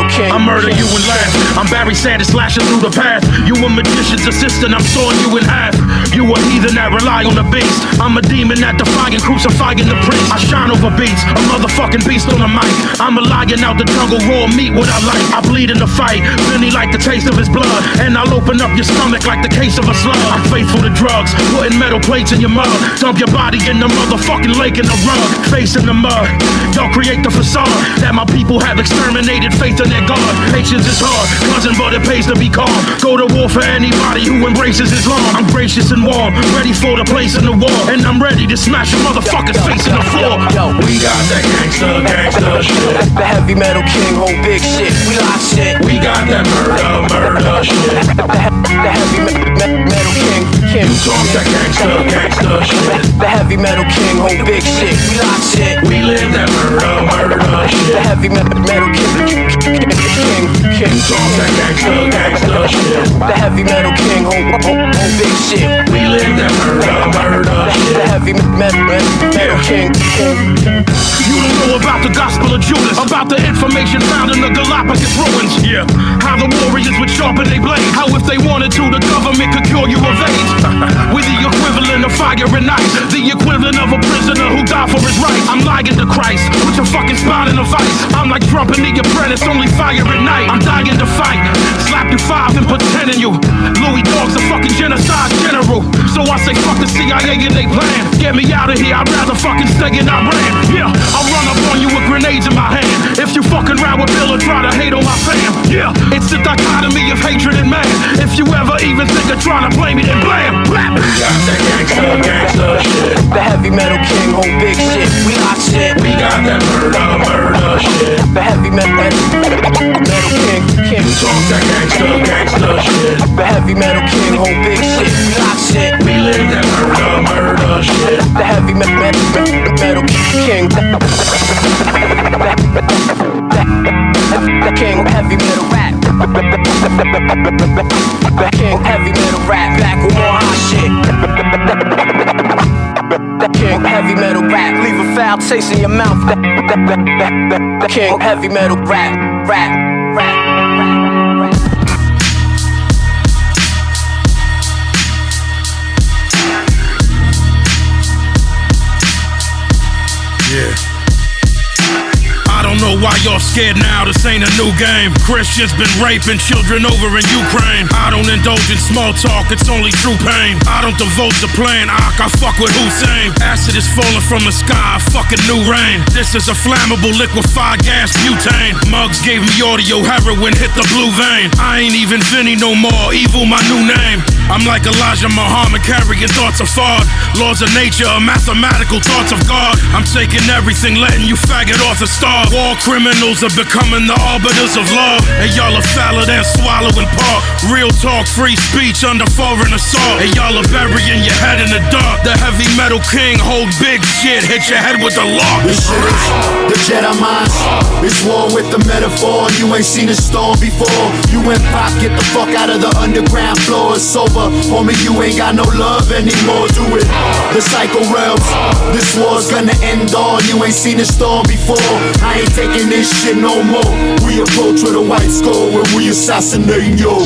king. I murder you and laugh. I'm Barry Sanders slashing through the path. You a magician's assistant, I'm sawing you in half. You a heathen that rely on the beast. I'm a demon that defying, crucifying the priest. I shine over beats, a motherfucking beast on the mic. I'm a lion out the jungle, raw meat what I like. I bleed in the fight, Vinnie like the taste of his blood. And I'll open up your stomach like the case of a slug. I'm faithful to drugs, putting metal plates in your mug. Dump your body in the motherfucking lake in the rug. Face in the mud, y'all create the facade that my people have exterminated faith in their God. Patience is hard, cousin, but it pays to be calm. Go to war for anybody who embraces Islam. I'm gracious and warm, ready for the place in the war. And I'm ready to smash a motherfucker's face in the floor. We got that gangsta shit. The heavy metal king on big shit. We lock shit. We got that murder shit. The heavy metal king. You talk that gangsta shit. The heavy metal king on big shit. We lock shit. We live that murder shit. The heavy metal king. You talk that gangsta shit. The heavy metal king on big shit. We live that heavy metal king. You don't know about the gospel of Judas, about the information found in the Galapagos ruins. Yeah, how the warriors would sharpen their blades. How if they wanted to, the government could cure you of AIDS. We're the equivalent of fire and ice, the equivalent of a prisoner who died for his rights. I'm lying to Christ, put your fucking spine in a vice. I'm like Trump and the apprentice, only fire at night. I'm dying to fight, slap you 5 and put 10 in you. Louis Dog's a fucking genocide general. So I say fuck the CIA and they plan. Get me out of here, I'd rather fucking stay in Iran. Yeah, I'll run up on you with grenades in my hand. If you fucking round with Bill or try to hate on my fam. Yeah, it's the dichotomy of hatred and man. If you ever even think of trying to blame me, then blam, blam. We got that gangsta shit. The heavy metal king, hold big shit. We hot shit. We got that murder shit. The heavy metal king. We talk that gangsta shit. The heavy metal king, hold big shit. We hot shit. We live that murder shit. The heavy metal king. The king heavy metal rap. The king heavy metal rap. Black with more hot shit. The king heavy metal rap. Leave a foul taste in your mouth. The king heavy metal rap. Yeah. I don't know why y'all scared now, this ain't a new game. Christians been raping children over in Ukraine. I don't indulge in small talk, it's only true pain. I don't divulge the plan, I fuck with Hussein. Acid is falling from the sky, fucking new rain. This is a flammable liquefied gas butane. Muggs gave me audio, heroin hit the blue vein. I ain't even Vinnie no more, evil my new name. I'm like Elijah Muhammad carrying thoughts of fraud. Laws of nature are mathematical thoughts of God. I'm taking everything, letting you faggot off the star. War criminals are becoming the arbiters of law. And y'all are fouler than swallowing pork. Real talk, free speech under foreign assault. And y'all are burying your head in the dark. The heavy metal king hold big shit, hit your head with the law. This shit is the Jedi mind. It's war with the metaphor. You ain't seen a storm before. You and Pop get the fuck out of the underground floor. It's over, homie, you ain't got no love anymore. Do it, the psycho realms. This war's gonna end all. You ain't seen a storm before. I ain't taking this shit no more. We approach with a white skull when we assassinate yo.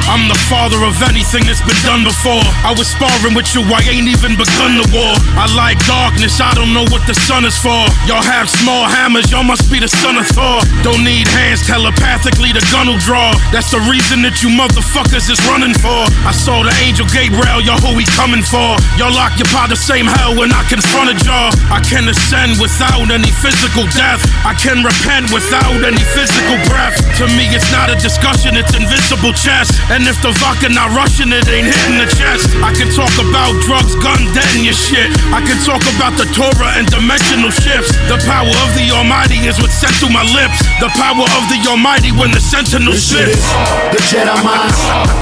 I'm the father of anything that's been done before. I was sparring with you, I ain't even begun the war. I like darkness, I don't know what the sun is for. Y'all have small hammers, y'all must be the son of Thor. Don't need hands, telepathically the gun will draw. That's the reason that you motherfuckers is running for. I saw the angel Gabriel, y'all who he coming for. Y'all occupy the same hell when I confronted y'all. I can ascend without any physical death. I can repent without any physical breath. To me it's not a discussion, it's invisible chess. And if the vodka not rushing, it ain't hitting the chest. I can talk about drugs, gun, dead in your shit. I can talk about the Torah and dimensional shifts. The power of the Almighty is what's sent through my lips. The power of the Almighty when the sentinel spits. The Jedi mind.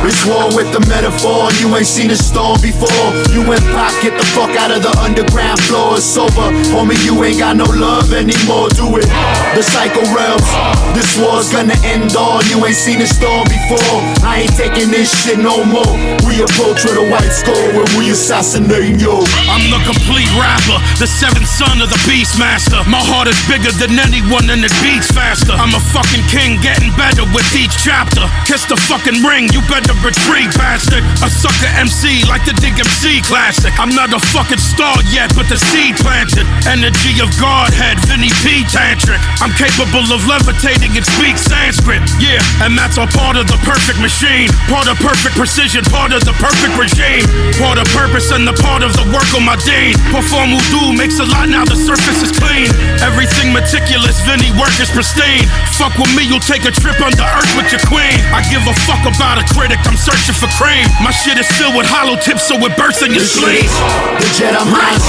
It's war with the metaphor. You ain't seen a storm before. You and Pop get the fuck out of the underground floor. It's over, homie, you ain't got no love anymore. Do it, the psycho realms. This war's gonna end all. You ain't seen a storm before. I ain't taking this shit no more. We approach with a white skull when we assassinate yo. I'm the complete rapper, the seventh son of the Beastmaster. My heart is bigger than anyone and it beats faster. I'm a fucking king getting better with each chapter. Kiss the fucking ring, you better retreat, bastard. A sucker MC like the Dig MC classic. I'm not a fucking star yet, but the seed planted. Energy of Godhead, Vinnie P tantric. I'm capable of levitating and speak Sanskrit. Yeah, and that's all part of the perfect machine. Part of perfect precision, part of the perfect regime. Part of purpose and the part of the work on my dean. Perform wudu, makes a lot now the surface is clean. Everything meticulous, Vinnie work is pristine. Fuck with me, you'll take a trip under earth with your queen. I give a fuck about a critic, I'm searching for cream. My shit is filled with hollow tips so it bursts in your sleeve. The Jedi mind.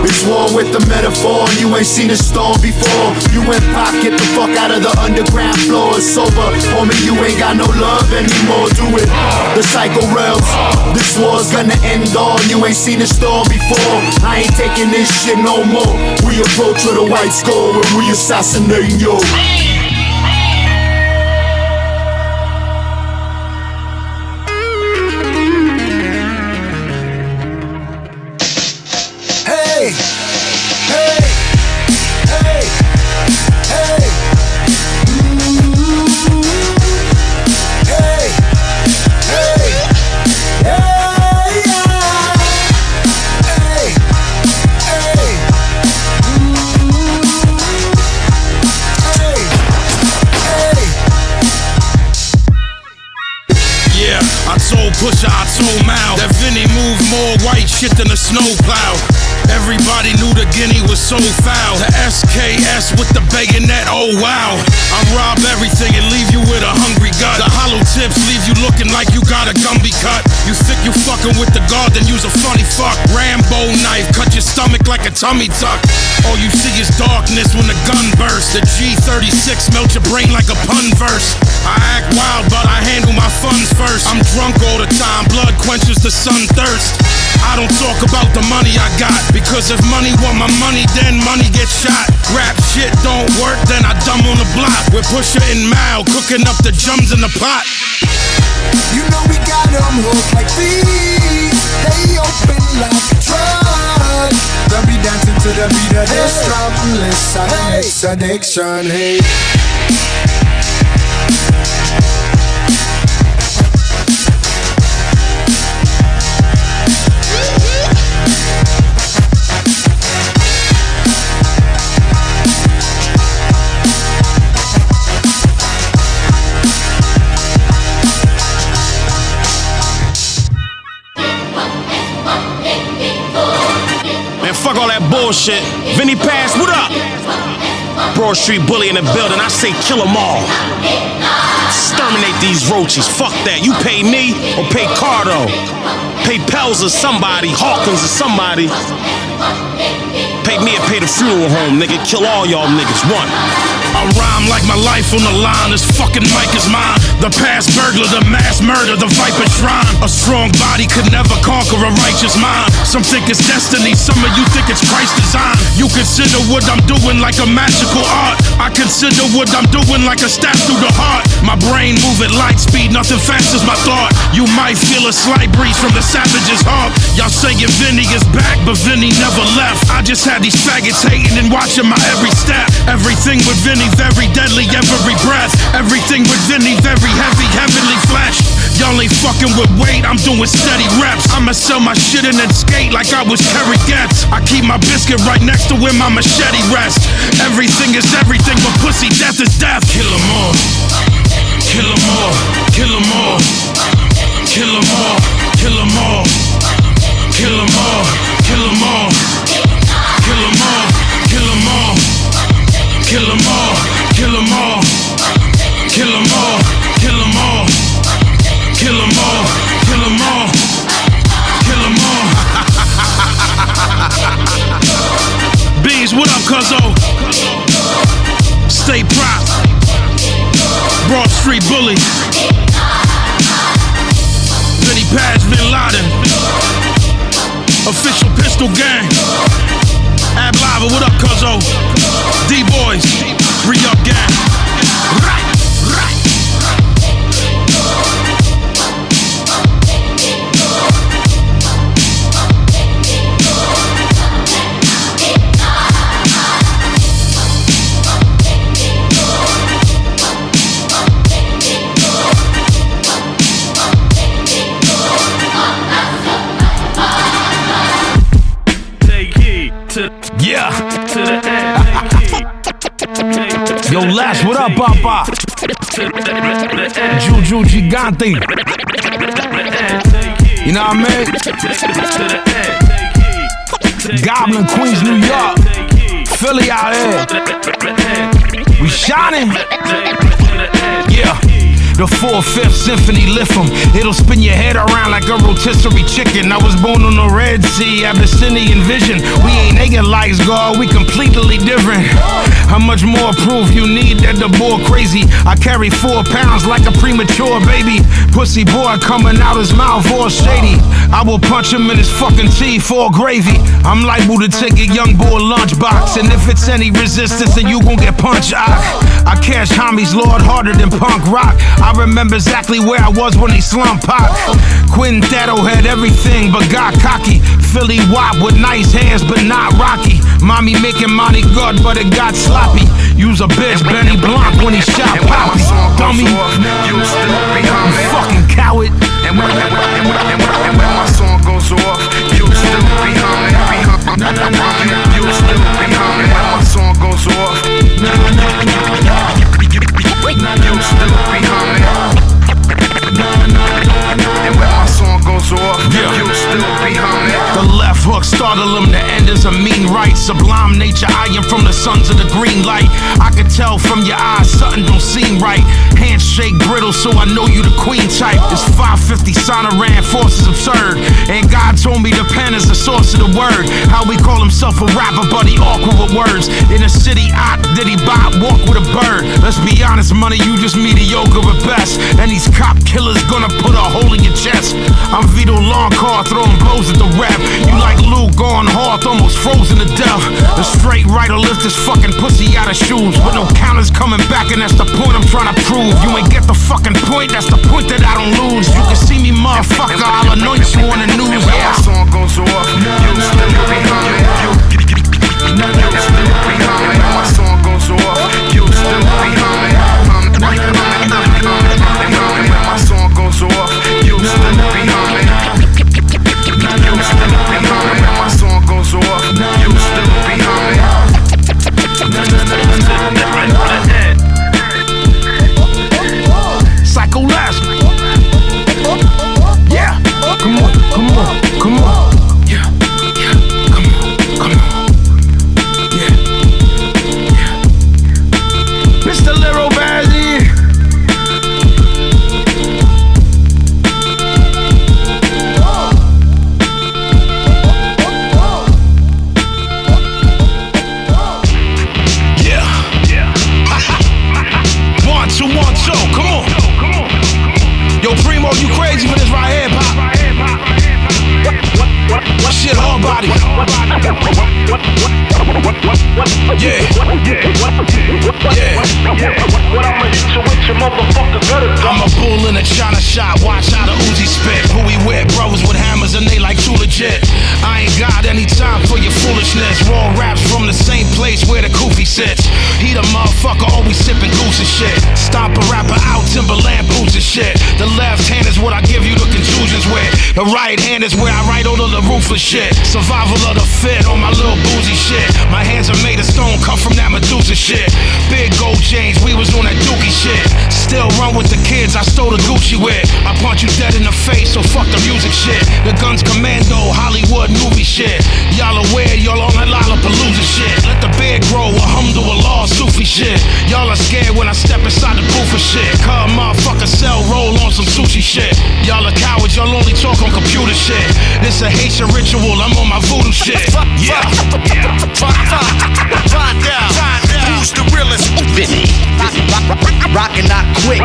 It's war with the metaphor. You ain't seen a storm before. You and Pop get the fuck out of the underground floor. It's over, homie, you ain't got no love anymore. Do it, the psycho realms. This war's gonna end all. You ain't seen a storm before. I ain't taking this shit no more. We approach with a white skull when we assassinate yo. more white shit than a snowplow. Everybody knew the guinea was so foul. The SKS with the bayonet, oh wow. I rob everything and leave you with a hungry gut. The hollow tips leave you looking like you got a Gumby cut. You think you fucking with the guard, then you's a funny fuck. Rambo knife, cut your stomach like a tummy tuck. All you see is darkness when the gun bursts. The G36 melt your brain like a pun verse. I act wild, but I handle my funds first. I'm drunk all the time, blood quenches the sun thirst. I don't talk about the money I got, because if money want my money, then money gets shot. Rap shit don't work, then I dumb on the block. With Pusha and Mal cooking up the jums in the pot. You know we got them hooked like thieves. They open like a truck. They'll be dancing to the beat of this drum. Listen, it's addiction, hey. Fuck all that bullshit. Vinnie Paz, what up? Broad Street bully in the building. I say kill them all. Exterminate these roaches. Fuck that. You pay me or pay Cardo. Pay Pels or somebody. Hawkins or somebody. Pay me or pay the funeral home, nigga. Kill all y'all niggas. One. I rhyme like my life on the line. This fucking mic is mine. The past burglar, the mass murder, the viper shrine. A strong body could never conquer a righteous mind. Some think it's destiny, some of you think it's Christ's design. You consider what I'm doing like a magical art. I consider what I'm doing like a stab through the heart. My brain move at light speed, nothing fast as my thought. You might feel a slight breeze from the savage's heart. Y'all saying Vinnie is back, but Vinnie never left. I just had these faggots hating and watching my every step. Everything with Vinnie very deadly, every breath. Everything with Vinnie very heavy, heavenly flesh. Y'all ain't fucking with weight, I'm doing steady reps. I'ma sell my shit and then skate like I was Kerry Getz. I keep my biscuit right next to where my machete rests. Everything is everything, but pussy death is death. Kill 'em all. Kill 'em all. Kill 'em all. Kill 'em all. Kill 'em all. Kill 'em all. Kill 'em all. Kill 'em all. Kill 'em all. Kill 'em all. Kill 'em all. Kill 'em all. Kill 'em all. Kill 'em all. Kill 'em all. Kill 'em all. Beans, what up, cuzzo? Stay prop. Broad Street bully. Vinnie Paz, Bin Laden. Official pistol gang. Ab Lava, what up, cuzzo? D-Boys, re-up gang. Right, right. Yeah. Yo, Lash, what up, Papa? Juju Gigante. You know what I mean? Goblin, Queens, New York. Philly out here. We shining. Yeah. The 4/5 Symphony lift 'em. It'll spin your head around like a rotisserie chicken. I was born on the Red Sea, Abyssinian vision. We ain't naked like God, we completely different. How much more proof you need that the boy crazy? I carry 4 pounds like a premature baby. Pussy boy coming out his mouth all shady. I will punch him in his fucking teeth for gravy. I'm liable to take a young boy lunchbox, and if it's any resistance, then you gon' get punched. I cash homies, Lord, harder than punk rock. I remember exactly where I was when they slum pop. Quintetto had everything but got cocky. Philly wop with nice hands but not rocky. Mommy making money good but it got sloppy. Use a bitch, Benny Blanc when he shot Poppy. Dummy, fucking coward. And when my song goes off, you still be humming. You still be humming. When my song goes off, you still be humming. And when my song goes off, you still be humming. startle them, the end is a mean right. Sublime nature, I am from the sons of the green light. I can tell from your eyes, something don't seem right. Handshake brittle, so I know you the queen type. It's 550 Sonoran, force is absurd. And God told me the pen is the source of the word. How we call himself a rapper, but he awkward with words. In the city, did he bop, walk with a bird. Let's be honest, money, you just mediocre at best. And these cop killers gonna put a hole in your chest. I'm Vito Longcar, throwing blows at the rap. You like Luke on Hearth, almost frozen to death. The straight rider lift this fucking pussy out of shoes. But no counters coming back, and that's the point I'm trying to prove. You ain't get the fucking point, that's the point that I don't lose. You can see me, motherfucker, I'll anoint you on the news. When my song goes off, you still behind me. You still behind me. When my song goes off, you still behind me. When my song goes off, you still behind me. You still behind me. When my song goes off, you still behind me. Psycho last. Yeah, come on, come on, come on. Yeah, yeah, come on, come on. Yeah, yeah. Mr. Little Bazzy. Yeah, yeah. 1, 2, 1, 2, come on. Yo, Primo, you crazy for this right here, pop? Shit, hard body. Yeah. I'm a bull in a China shop. Watch how the Uzi spit. Who we with? Brothers with hammers and they like too legit. I ain't got any time for your foolishness. Raw raps from the same place where the Koofy sits. He the motherfucker always sipping goose and shit. Stomp a rapper out, Timberland boots and shit. The left hand is what I give you the contusions with. The right hand is where I write all of the ruthless shit. Survival of the fit on my little boozy shit. My hands are made of stone, cut from that Medusa shit. Big gold chains, we was on that dookie shit. Still run with the kids, I stole the Gucci with. I punch you dead in the face, so fuck the music shit. The guns commando, Hollywood movie shit. Y'all aware, y'all on that Lollapalooza shit. Let the beard grow, alhamdulillah, Sufi shit. Y'all are scared when I step inside the booth for shit. Cause motherfucker sell, roll on some sushi shit. Y'all are cowards, y'all only talk on computer shit. This a Haitian ritual, I'm on my voodoo shit. Yeah. Find out who's the realest. Vinnie. Rockin' not quick.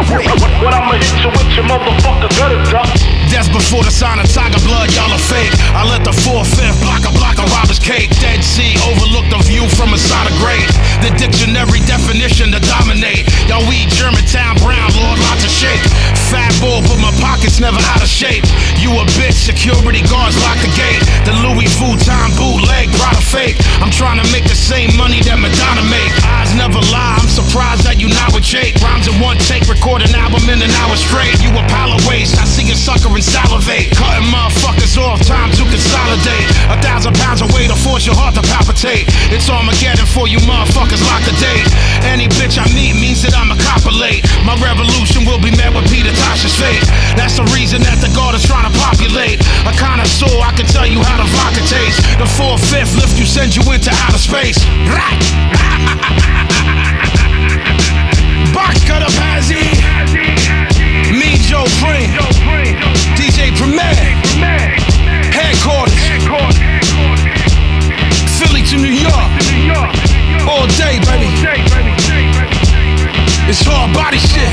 What I'ma hit you with your motherfucker gutter drop. That's before the sign of tiger blood, y'all are fake. I let the 4/5 block a robber's cake. Dead Sea overlook the view from a side of grade. The dictionary definition to dominate. Y'all weed Germantown brown, Lord, lots of shake. Fat bull, but my pockets never out of shape. You a bitch, security guards lock the gate. The Louis Vuitton bootleg, Prada fake. I'm trying to make the same money that Madonna make. Eyes never lie, I'm surprised that you not with Jake. Rhymes in one take, record an album in an hour straight. You a pile of waste, I see you sucker and salivate. Cutting motherfuckers off, time to consolidate. 1,000 pounds of weight to force your heart to palpitate. It's Armageddon for you motherfuckers, lock the date. Any bitch I meet means that I'm a copper late. My revolution will be met with Peter Tosh's fate. That's the reason that the God is trying to populate. A connoisseur, I can tell you how the vodka tastes. The 4/5 lift you, send you into outer space. Box cutter Pazzy. Me, Joe Pring. DJ Premier. Headquarters. Philly to New York. All day, baby. It's hard body shit.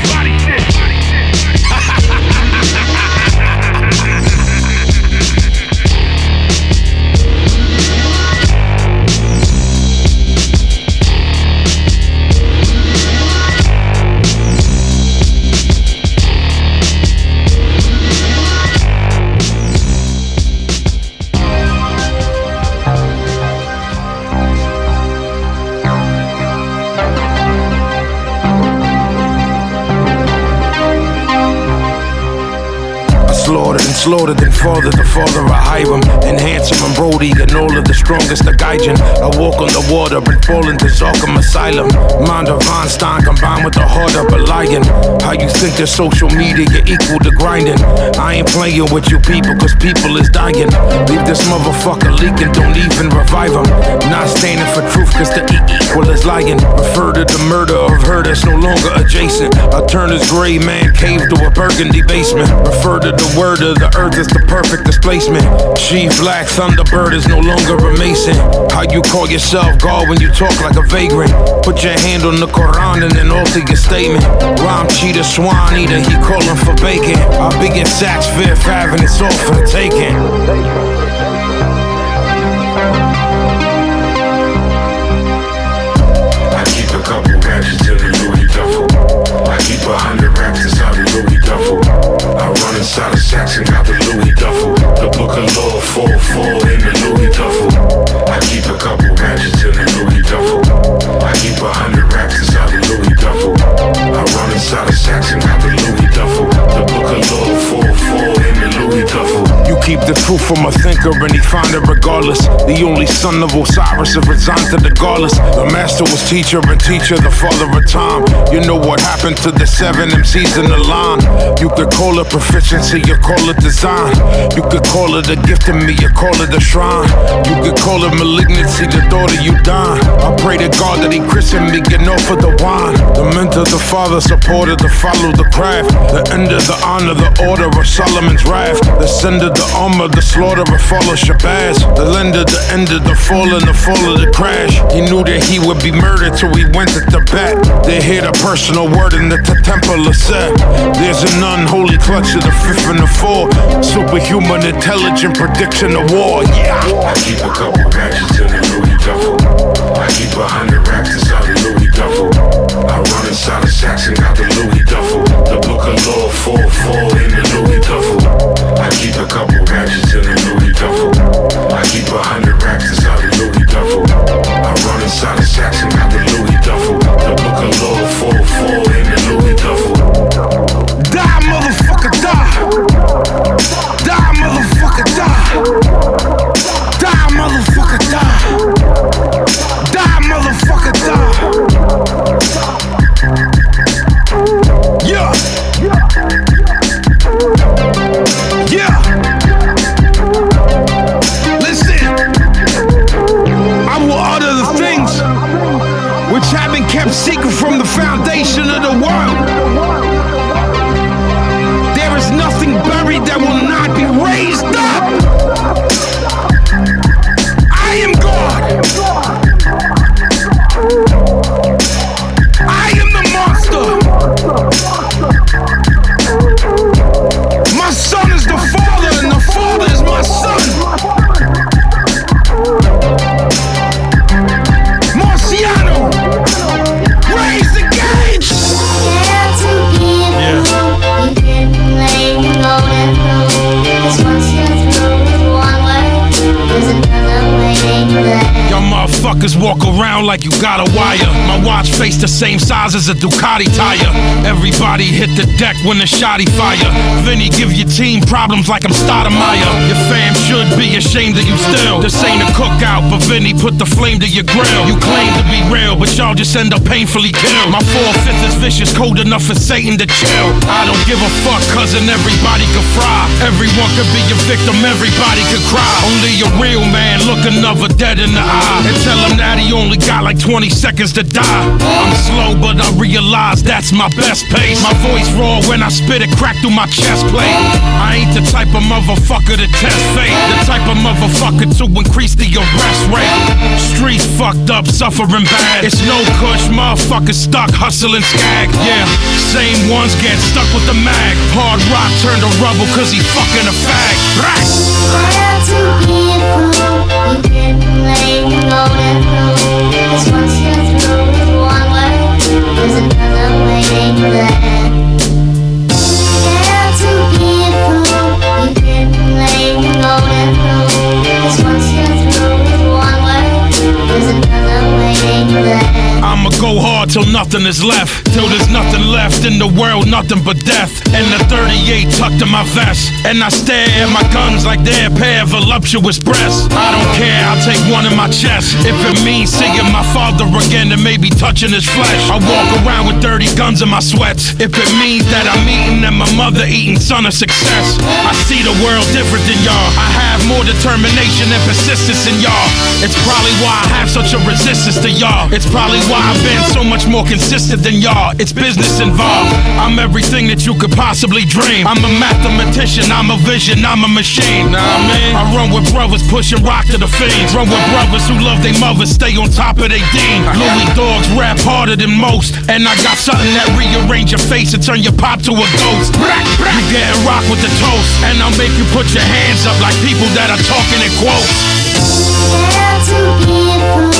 Slaughtered and slaughtered, then fathered the father I hire him. Then Handsome and Brody and all of the strongest the Gaijin. I walk on the water and fall into Zarkam Asylum. Mind of Einstein combined with the heart of a lion. How you think that social media equal to grinding? I ain't playing with you people, cause people is dying. Leave this motherfucker leaking, don't even revive him. Not standing for truth, cause the equal is lying. Refer to the murder of her that's no longer adjacent. I turn this gray man cave to a burgundy basement. Refer to the word of the earth as the perfect displacement. Chief Blaq Thunderbird is no longer a mason. How you call yourself God when you talk like a vagrant? Put your hand on the Quran and then alter your statement. Rhyme cheater, swine eater, he calling for bacon. I'll be in Saks Fifth Avenue, it's all for the taking. I keep a couple ratchets in the Louis duffel. I keep 100 racks inside the Louis duffel. I run inside the Saks and got the Louis duffel. The book of law, 4-4 in the Louis duffel. I keep a couple ratchets in the Louis duffel. I keep 100 racks inside the Louis duffel. I run inside the Saks and got the Louis duffel. The book of law, 4-4 in the Louis duffel. You keep the truth from a thinker and he find it regardless. The only son of Osiris that resigned to the godless. The master was teacher and teacher, the father of time. You know what happened to the 7 MCs in the line. You could call it proficiency, you call it design. You could call it a gift to me, you call it a shrine. You could call it malignancy, the daughter you dying. I pray to God that he christened me, get off of the wine. The mentor, the father, supporter, to follow the craft. The end of the honor, the order of Solomon's wrath. The sender, the armor, the slaughterer, follow Shabazz. The lender, the end of the fall and the fall of the crash. He knew that he would be murdered till he went to Tibet. They hear the personal word in the temple of Set. There's an unholy clutch of the 5th and the 4th. Superhuman intelligent prediction of war, yeah. I keep a couple ratchets in the Louis duffel. I keep 100 racks inside the Louis duffel. I run inside the Saks and got the Louis duffel. The book of law, 4-4 in the Louis duffel. I keep a couple ratchets in the Louis duffel. I keep 100 racks inside the Louis duffel. I run inside the Saks and got the Louis duffel. The book of law, 4-4 in the Louis duffel. Die, motherfucker, die. Die, motherfucker, die. Die, motherfucker, die. Die, motherfucker, die. Yeah. Yeah. Listen. I will utter the things which have been kept secret from the foundation of the world. There is nothing buried that will not be raised up. I am God. I am the monster. My son is the father, and the father is my son. Marciano, raise the gauge. Yeah. Y'all motherfuckers walk around like you got a wire. My watch face the same size as a Ducati tire. Everybody hit the deck when the shotty fire. Vinnie give your team problems like I'm Stoudemire. Your fam should be ashamed of you still. This ain't a cookout, but Vinnie put the flame to your grill. You claim to be real, but y'all just end up painfully killed. My 4/5 is vicious, cold enough for Satan to chill. I don't give a fuck, cousin, everybody could fry. Everyone could be a victim, everybody could cry. Only a real man look another dead in the eye and tell him that he only got like 20 seconds to die. I'm slow, but I realize that's my best pace. My voice raw when I spit it, crack through my chest plate. I ain't the type of motherfucker to test fate. The type of motherfucker to increase the arrest rate. Streets fucked up, suffering bad. It's no kush, motherfuckers stuck, hustling skag. Yeah, same ones get stuck with the mag. Hard rock turned to rubble cause he fucking a fag. Right. I'ma go hard till nothing is left. Till there's nothing left in the world, nothing but death. And the 38 tucked in my vest. And I stare at my guns like they're a pair of voluptuous breasts. I don't care, I'll take one in my chest. If it means seeing my father again and maybe touching his flesh. I walk around with dirty guns in my sweats. If it means that I'm eating and my mother eating, son of success. I see the world different than y'all. I have more determination and persistence than y'all. It's probably why I have such a resistance to y'all. It's probably why I've been so much more consistent than y'all. It's business involved. I'm everything that you could possibly dream. I'm a mathematician, I'm a vision, I'm a machine. Nah, man. I run with brothers pushing rock to the fiends. Run with brothers who love their mothers, stay on top of their dean. Louis dogs rap harder than most. And I got something that rearrange your face and turn your pop to a ghost. You getting rock with the toast. And I'll make you put your hands up like people that are talking in quotes. Feel too beautiful.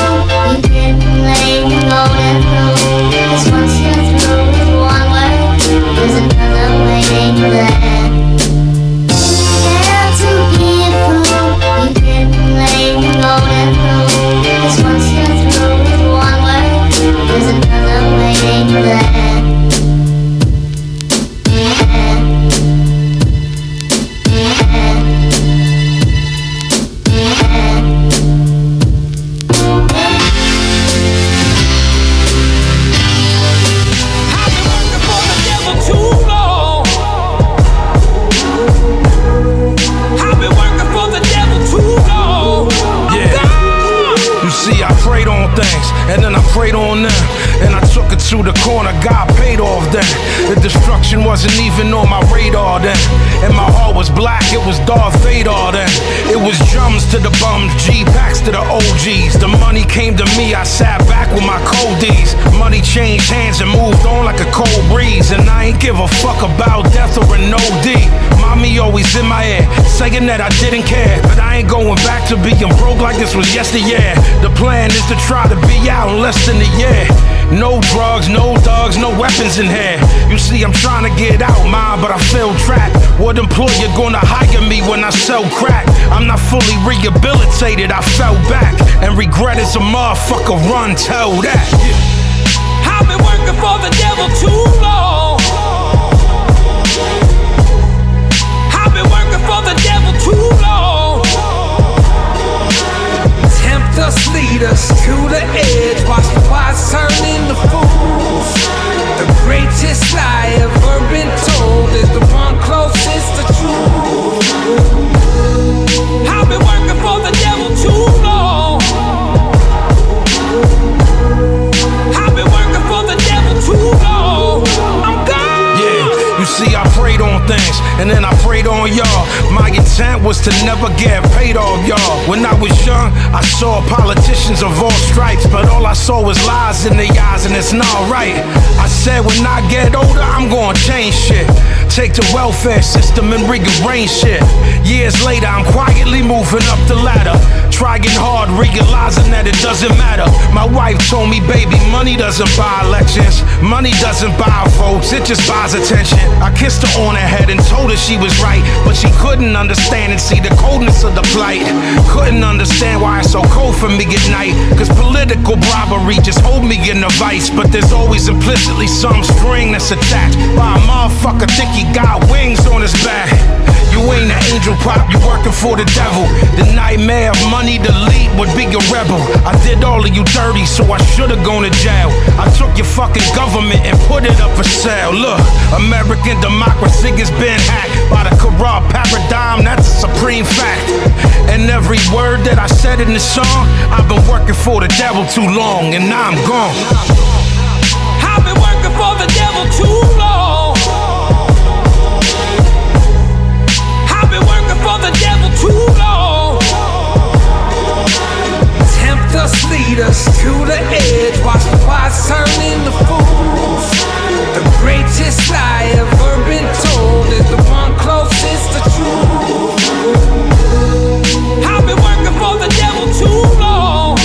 You've been playing the golden rule. 'Cause once you're through with one word, there's another waiting there. Feel too beautiful. You've been playing the golden rule. 'Cause once you're through with one word, there's another waiting there. And then I prayed on them, and I took it to the corner, God paid off then. The destruction wasn't even on my radar then. And my heart was black, it was Darth Vader then. It was drums to the bums, G-packs to the OGs. The money came to me, I sat back with my coldies. Money changed hands and moved on like a cold breeze. And I ain't give a fuck about death or an OD. Mommy always in my ear, saying that I didn't care. But I ain't going back to being broke like this was yesteryear. The plan is to try to be out in less than a year. No drugs, no thugs, no weapons in here. You see, I'm trying to get out, ma, but I feel trapped. What employer gonna hire me when I sell crack? I'm not fully rehabilitated, I fell back. And regret is a motherfucker, run, tell that. I've been working for the devil too long. I've been working for the devil too long. Tempt us, lead us to the edge. Watch the wise turn into fools. The greatest lie ever been told is the one closest to truth. I've been working for the devil too long. I've been working for the devil too long. I'm gone. Yeah, you see, I prayed on things, and then I prayed on y'all. My intent was to never get paid off y'all. When I was young, I saw politicians of all stripes, but all I saw was lies in their eyes, and it's not right. I said when I get older, I'm gonna change shit. Take the welfare system and rearrange shit. Years later, I'm quietly moving up the ladder. Trying hard, realizing that it doesn't matter. My wife told me, baby, money doesn't buy elections. Money doesn't buy votes, it just buys attention. I kissed her on her head and told her she was right, but she couldn't understand and see the coldness of the plight. Couldn't understand why it's so cold for me at night. Cause political bribery just hold me in a vice. But there's always implicitly some string that's attached by a motherfucker think he got wings on his back. You ain't an angel, pop, you working for the devil. The nightmare of money to lead would be a rebel. I did all of you dirty, so I should've gone to jail. I took your fucking government and put it up for sale. Look, American democracy has been hacked by the corrupt paradigm, that's a supreme fact. And every word that I said in the song, I've been working for the devil too long, and now I'm gone. I've been working for the devil too long. I've been working for the devil too long. Tempt us, lead us to the edge. Watch the wise turn into fools. The greatest lie ever been told is the one closest to truth. I've been working for the devil too long.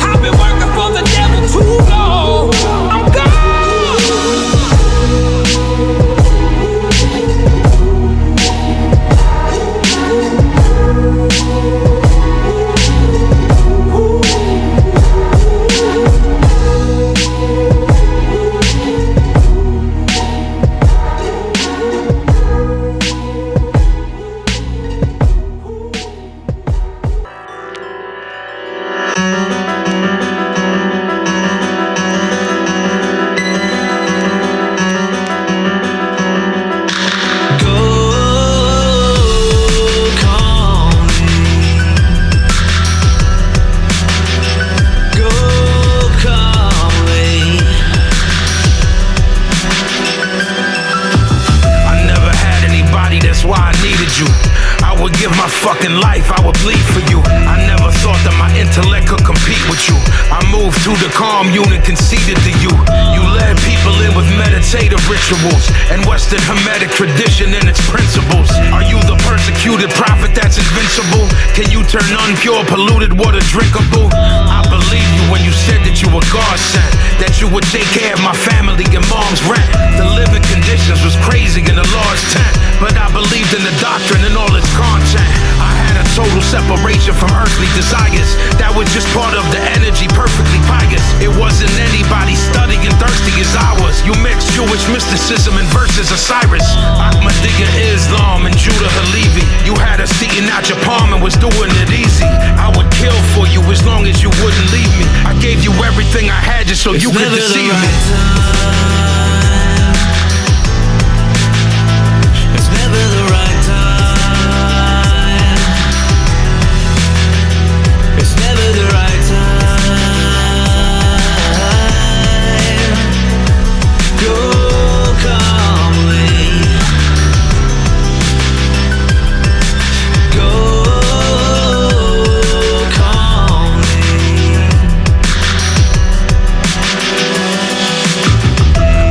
I've been working for the devil too long. I'm gone. you. I would give my fucking life, I would bleed for you. I never thought that my intellect could compete with you. I moved to the calm unit, conceded to you. You led people in with meditative rituals and Western Hermetic tradition and its principles. Are you the persecuted prophet that's invincible? Can you turn unpure, polluted water drinkable? I believe you when you said that you were God sent, that you would take care of my family and mom's rent. The living conditions was crazy in a large tent, but I believed in the doctrine and all its content. I had a total separation from earthly desires. That was just part of the energy, perfectly pious. It wasn't anybody studying thirsty as I was. You mixed Jewish mysticism and verses of Cyrus, Ahmadiyya, Islam, and Judah Halevi. You had us eating out your palm and was doing it easy. I would kill for you as long as you wouldn't leave me. I gave you everything I had just so you could deceive me. It's never the right time. It's never the right time. Go calmly. Go calmly.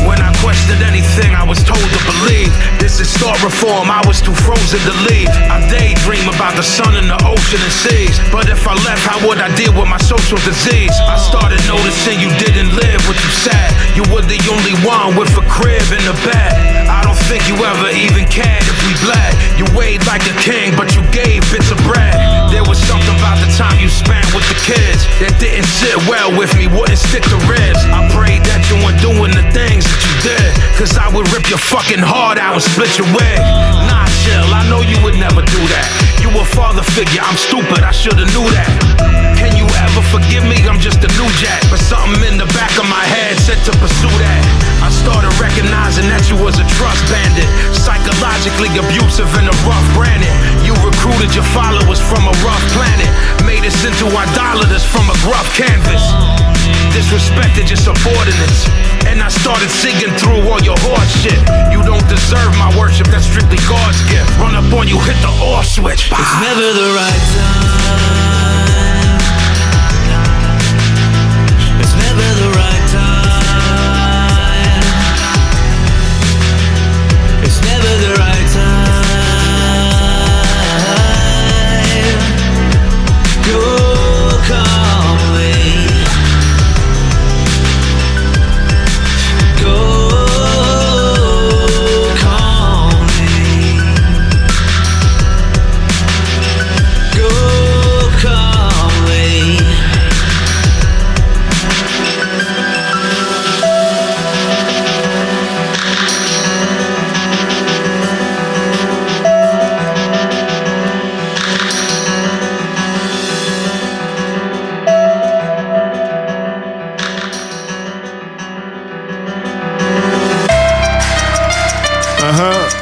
When I questioned anything I was told to believe, this is thought reform, I was too frozen to leave. I daydream about the sun and the ocean and seas, but if I left, how would I deal with my social disease? I started noticing you didn't live what you said. You were the only one with a crib and a bed. I don't think you ever even cared if we bled. You weighed like a king, but you gave bits of bread. There was something about the time you spent with the kids that didn't sit well with me, wouldn't stick to ribs. I prayed that you weren't doing the things that you did, cause I would rip your fucking heart out and split your wig. Nah, chill, I know you would never do that. You a father figure, I'm stupid, I should've knew that. Can you ever forgive me? I'm just a new jack, but something in the back of my head said to pursue that. I started recognizing that you was a trust bandit, psychologically abusive and a rough branded. You recruited your followers from a rough planet, made us into idolaters from a gruff canvas. Disrespected your subordinates, and I started singing through all your horse shit. You don't deserve my worship, that's strictly God's gift. Run up on you, hit the off switch. Bye. It's never the right time. It's never the right time. It's never the right time. Go calmly. Go calmly. Go calmly.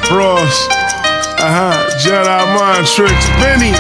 Bros. Jedi mind tricks. Vinnie.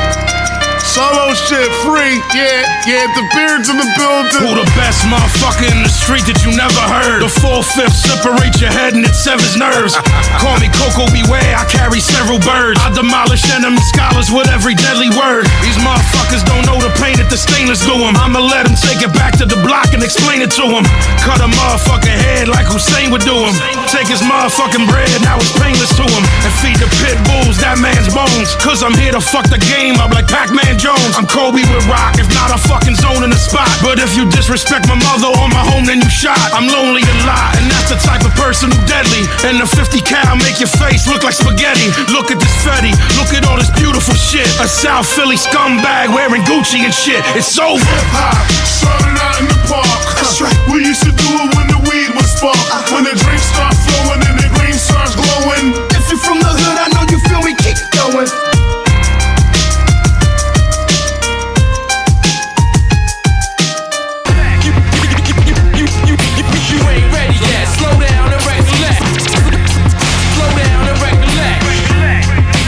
Solo shit free. Yeah, the beard's in the building. Who the best motherfucker in the street that you never heard? The 4/5 separate your head and it severs nerves. Call me Coco, beware, I carry several birds. I demolish enemy scholars with every deadly word. These motherfuckers don't know the pain that the stainless do them. I'ma let them take it back to the block and explain it to them. Cut a motherfucking head like Hussein would do him. Take his motherfucking bread, now it's painless to him. And feed the pit bulls that man's bones. Cause I'm here to fuck the game up like Pac-Man Jones. I'm Kobe with rock, if not a fucking zone in the spot. But if you disrespect my mother or my home, then you shot. I'm lonely a lot, and that's the type of person who deadly. And the 50 cal make your face look like spaghetti. Look at this Fetty, look at all this beautiful shit. A South Philly scumbag wearing Gucci and shit. It's over. Hip-hop, started out in the park. That's right. We used to do it when the weed was sparked. When the drinks start flowing and the green starts glowing. If you're from the hood, I know you feel me, keep going. You ain't ready yet. Slow down and recollect. Slow down and recollect.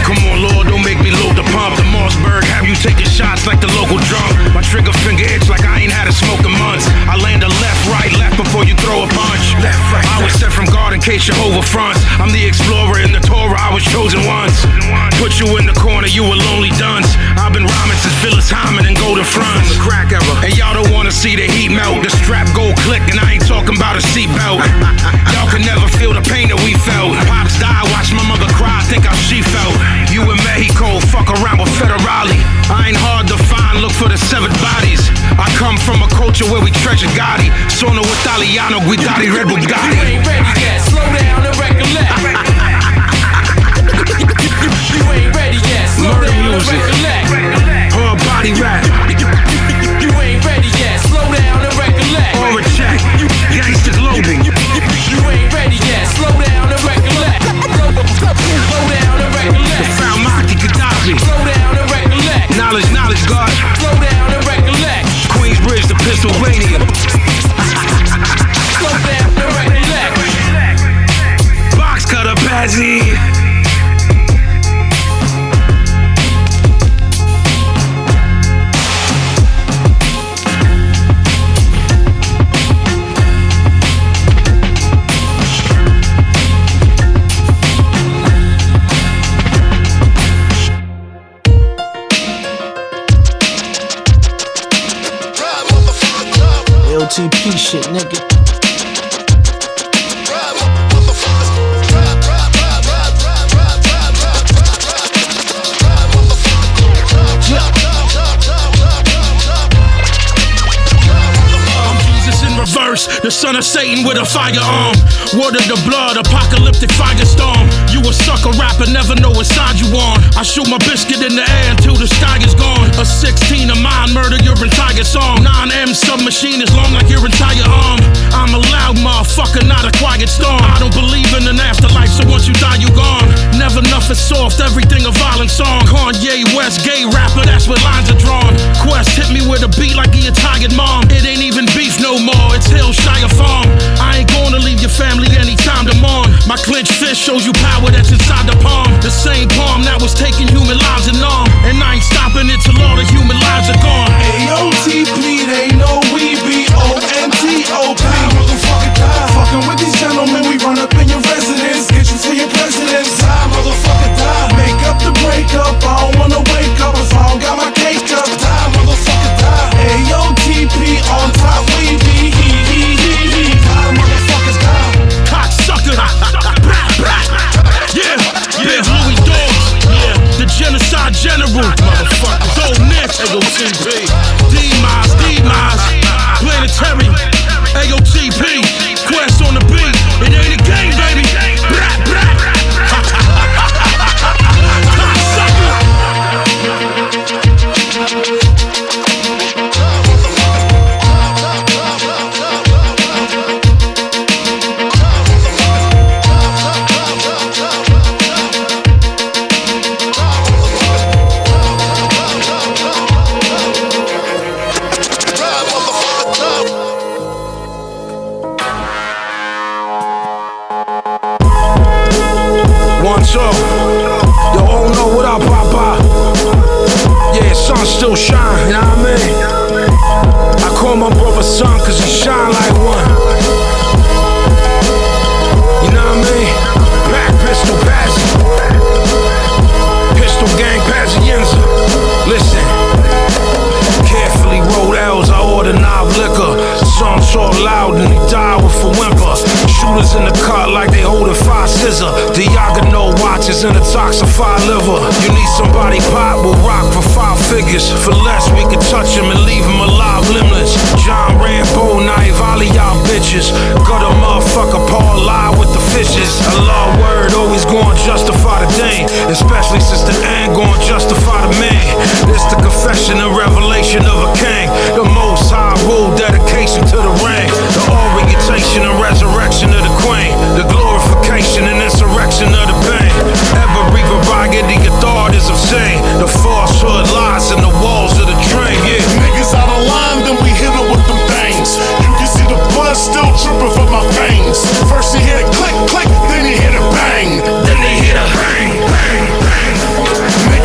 Come on, Lord, don't make me load the pump. The Mossberg have you taking shots like the local drunk. My trigger finger itch like I ain't had a smoke in months. I land a left, right, left before you throw a punch. Left, right, I was sent from God in case Jehovah fronts. I'm the explorer in the Torah, I was chosen once. Put Put you in the corner, you a lonely dunce. I've been rhyming since Phyllis Hyman and Golden Fronts. The crack ever. And y'all don't wanna see the heat melt. The strap go click and I ain't talking about a seatbelt. Y'all can never feel the pain that we felt. Pops died, watch my mother cry, think how she felt. You in Mexico, fuck around with Federale. I ain't hard to find, look for the severed bodies. I come from a culture where we treasure Gotti. Sono Italiano, Guidati, Red Bugatti. You ain't ready yet, slow down and recollect. You ain't ready yet, slow Murder down music. and recollect. Hard body rap. You ain't ready yet, slow down and recollect. Or a check, gangsta global. You ain't ready yet, slow down and recollect. Slow down and recollect. The foul Maki Khadafy. Slow down and recollect. Knowledge, God. Slow down and recollect. Queensbridge to Pistlovania. Slow down and recollect. Box cutter Pazzy. LTP shit, nigga. Reverse, the son of Satan with a firearm. Word of the blood, apocalyptic firestorm. You a sucker rapper, never know what side you on. I shoot my biscuit in the air until the sky is gone. A 16 of mine, murder your entire song. 9M submachine is long like your entire arm. I'm a loud motherfucker, not a quiet storm. I don't believe in an afterlife, so once you die, you gone. Never nothing soft, everything a violent song. Kanye West, gay rapper, that's where lines are drawn. Quest hit me with a beat like he a tired mom. It ain't even beef no more, it's Hillshire Farm. I ain't gonna leave your family anytime to mourn. My clenched fist shows you power that's inside the palm. The same palm that was taking human lives in arm. And I ain't stopping it till all the human lives are gone. AOTP, they know we be ONTOP. Motherfucker die. Fucking with these gentlemen, we run up in your residence. Get you for your presidents. Die, motherfucker die. Make up the breakup. I don't wanna wake up if I don't got my cake up. Die, motherfucker die. AOTP, on top we be. Die, motherfuckers die. Cocksucker. Yeah, Big Louis Dogs. Yeah, the genocide general. Motherfucker. Dope Nix. AOTP. Demise. Planetary. AOTP. Quest on the beat. It ain't a game, baby. Yo, all know what up, Papa. Yeah, sun still shine, you know what I mean? I call my brother son cause he shine like one. You know what I mean? Black pistol Pazzy. Pistol gang Pazienza. Listen. Carefully rolled L's, I order knob liquor. Song so loud and he died with a whimper. Shooters in the cut like they holding 5 scissor. Diagonal watches and a toxified liver. You need somebody pop will rock for 5 figures. For less we can touch him and leave him alive limbless. John Rambo, knife, volley y'all bitches. Got a motherfucker Paul lie with the fishes. A law word always gonna justify the dame. Especially since the end gonna justify the man. It's the confession and revelation of a king. The most high rule, dedication to the ring. The orientation and resurrection of the queen. The glorification and insurrection of the pain. Every variety of thought is obscene. The falsehood lies in the walls of the train, yeah. Niggas out of line, then we hit them with them things. You can see the blood still dripping from my veins. First you hear the click, click, then you hear the bang. Then they hear the bang, bang, bang.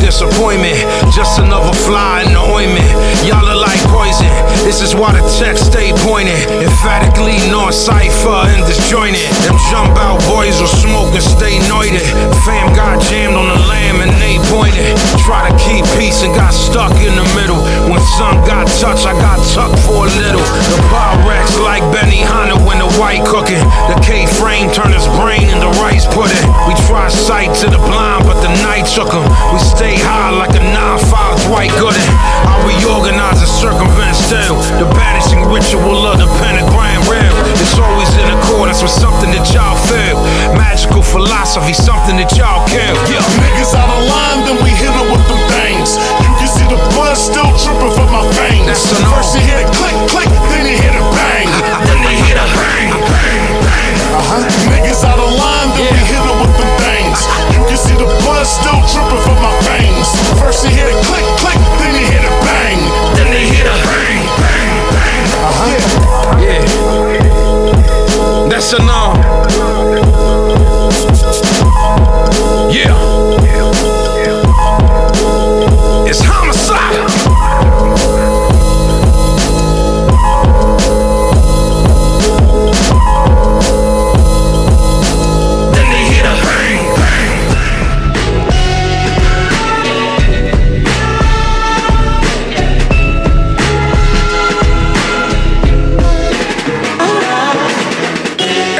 disappointment. Just another fly in the ointment. Y'all are like poison. This is why the text stay pointed. Emphatically non-cipher and disjointed. Them jump out boys will smoke and stay noited. Fam got jammed on the lamb and they pointed. Try to keep peace and got stuck in the middle. When some got touched, I got tucked for a little. The bar Rex like Benny Hanna when the white cooking. The K-frame turn his brain into rice pudding. We try sight to the blind, but the night took him. We stay high like a 9-5 Dwight Gooden. I reorganize and circumvent still. The banishing ritual of the pentagram rail. It's always in accordance with something that y'all feel. Magical philosophy, something that y'all kill. Yeah. Niggas out of line, then we hit them with them things. You can see the blood still dripping from my veins. That's an First you hear it click, click, then you hear it bang. Then they hit a bang, bang, bang. Niggas out of line, then we hit them with them things. You can see the blood still dripping from my veins. First you hear it click, click, then you hear it bang. Then they hit a bang, bang, bang. Yeah. That's a no. Yeah. It's homicide. Then they hit a bang, bang,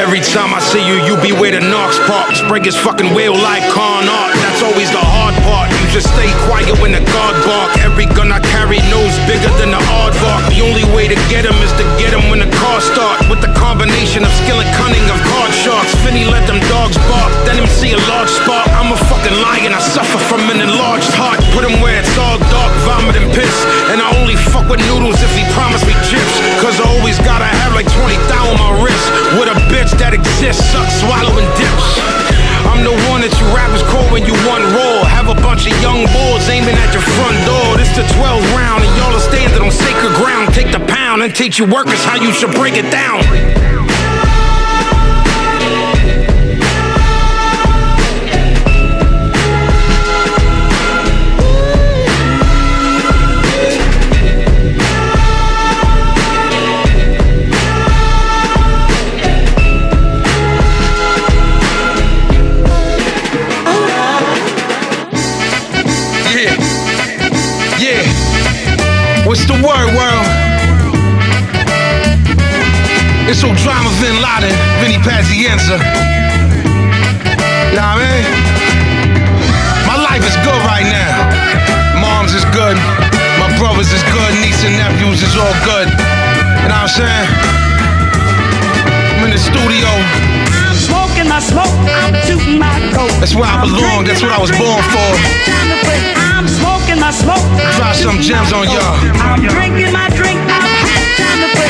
Every time I see you, you be where the Knox parks. Break his fucking wheel like con art. That's always the hard part. You just stay quiet when the guard bark. Every gun I carry knows bigger than the aardvark. The only way to get him is to get him when the car start. With the combination of skill and cunning of card sharks. Vinnie let them dogs bark, then him see a large spark. I'm a fucking lion, I suffer from an enlarged heart. Put him where it's all dark, vomit and piss. And I only fuck with noodles if he promised me chips. Cause I always gotta have like 20 thou on my wrist. With a bitch that exists, suck, swallow, and dips. I'm the one that you rappers call when you want raw. Have a bunch of young bulls aiming at your front door. This the 12th round and y'all are standing on sacred ground. Take the pound and teach you workers how you should break it down. What's the word, world? It's old drama, Bin Laden, Vinnie Paz the answer. You know what I mean? My life is good right now. Moms is good, my brothers is good, niece and nephews is all good. You know what I'm saying? I'm in the studio. I'm smoking my smoke, I'm tooting my coat. That's where I belong, that's what I was born for. I'm smoking my smoke. Drop some gems on y'all. I'm drinking my drink, I'm had time to play.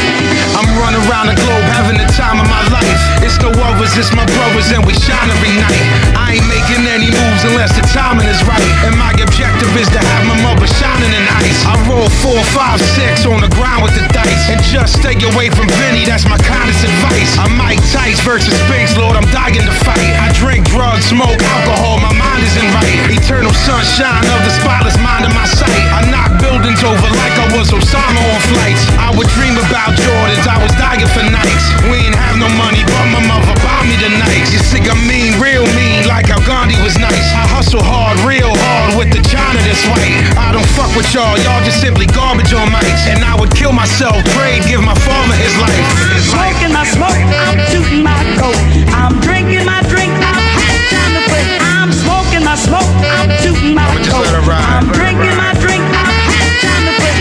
I'm running around the globe having the time of my life. It's no others, it's my brothers and we shine every night. I ain't making any moves unless the timing is right. And my objective is to have my mother shining in ice. I roll 4, 5, 6 on the ground with the dice. And just stay away from Vinnie, that's my kindest advice. I'm Mike Tice versus Spinks, Lord, I'm dying to fight. I drink, drugs, smoke, alcohol, my mind isn't right. Eternal sunshine of the spotless mind of my sight. I knock buildings over like I was Osama on flights. I would dream about Jordans, I was dying for nights. We ain't have no money, but my mother bought me the nights. You think I'm mean, real mean, like how Gandhi was nice. I hustle hard, real hard with the China that's white. I don't fuck with y'all just simply garbage on mics. And I would kill myself, pray, give my father his life. I'm smoking my smoke, I'm tooting my coat. I'm drinking my drink, I'm had time to play. I'm smoking my smoke, I'm tooting my coat. I'm drinking my drink, I'm had time to play.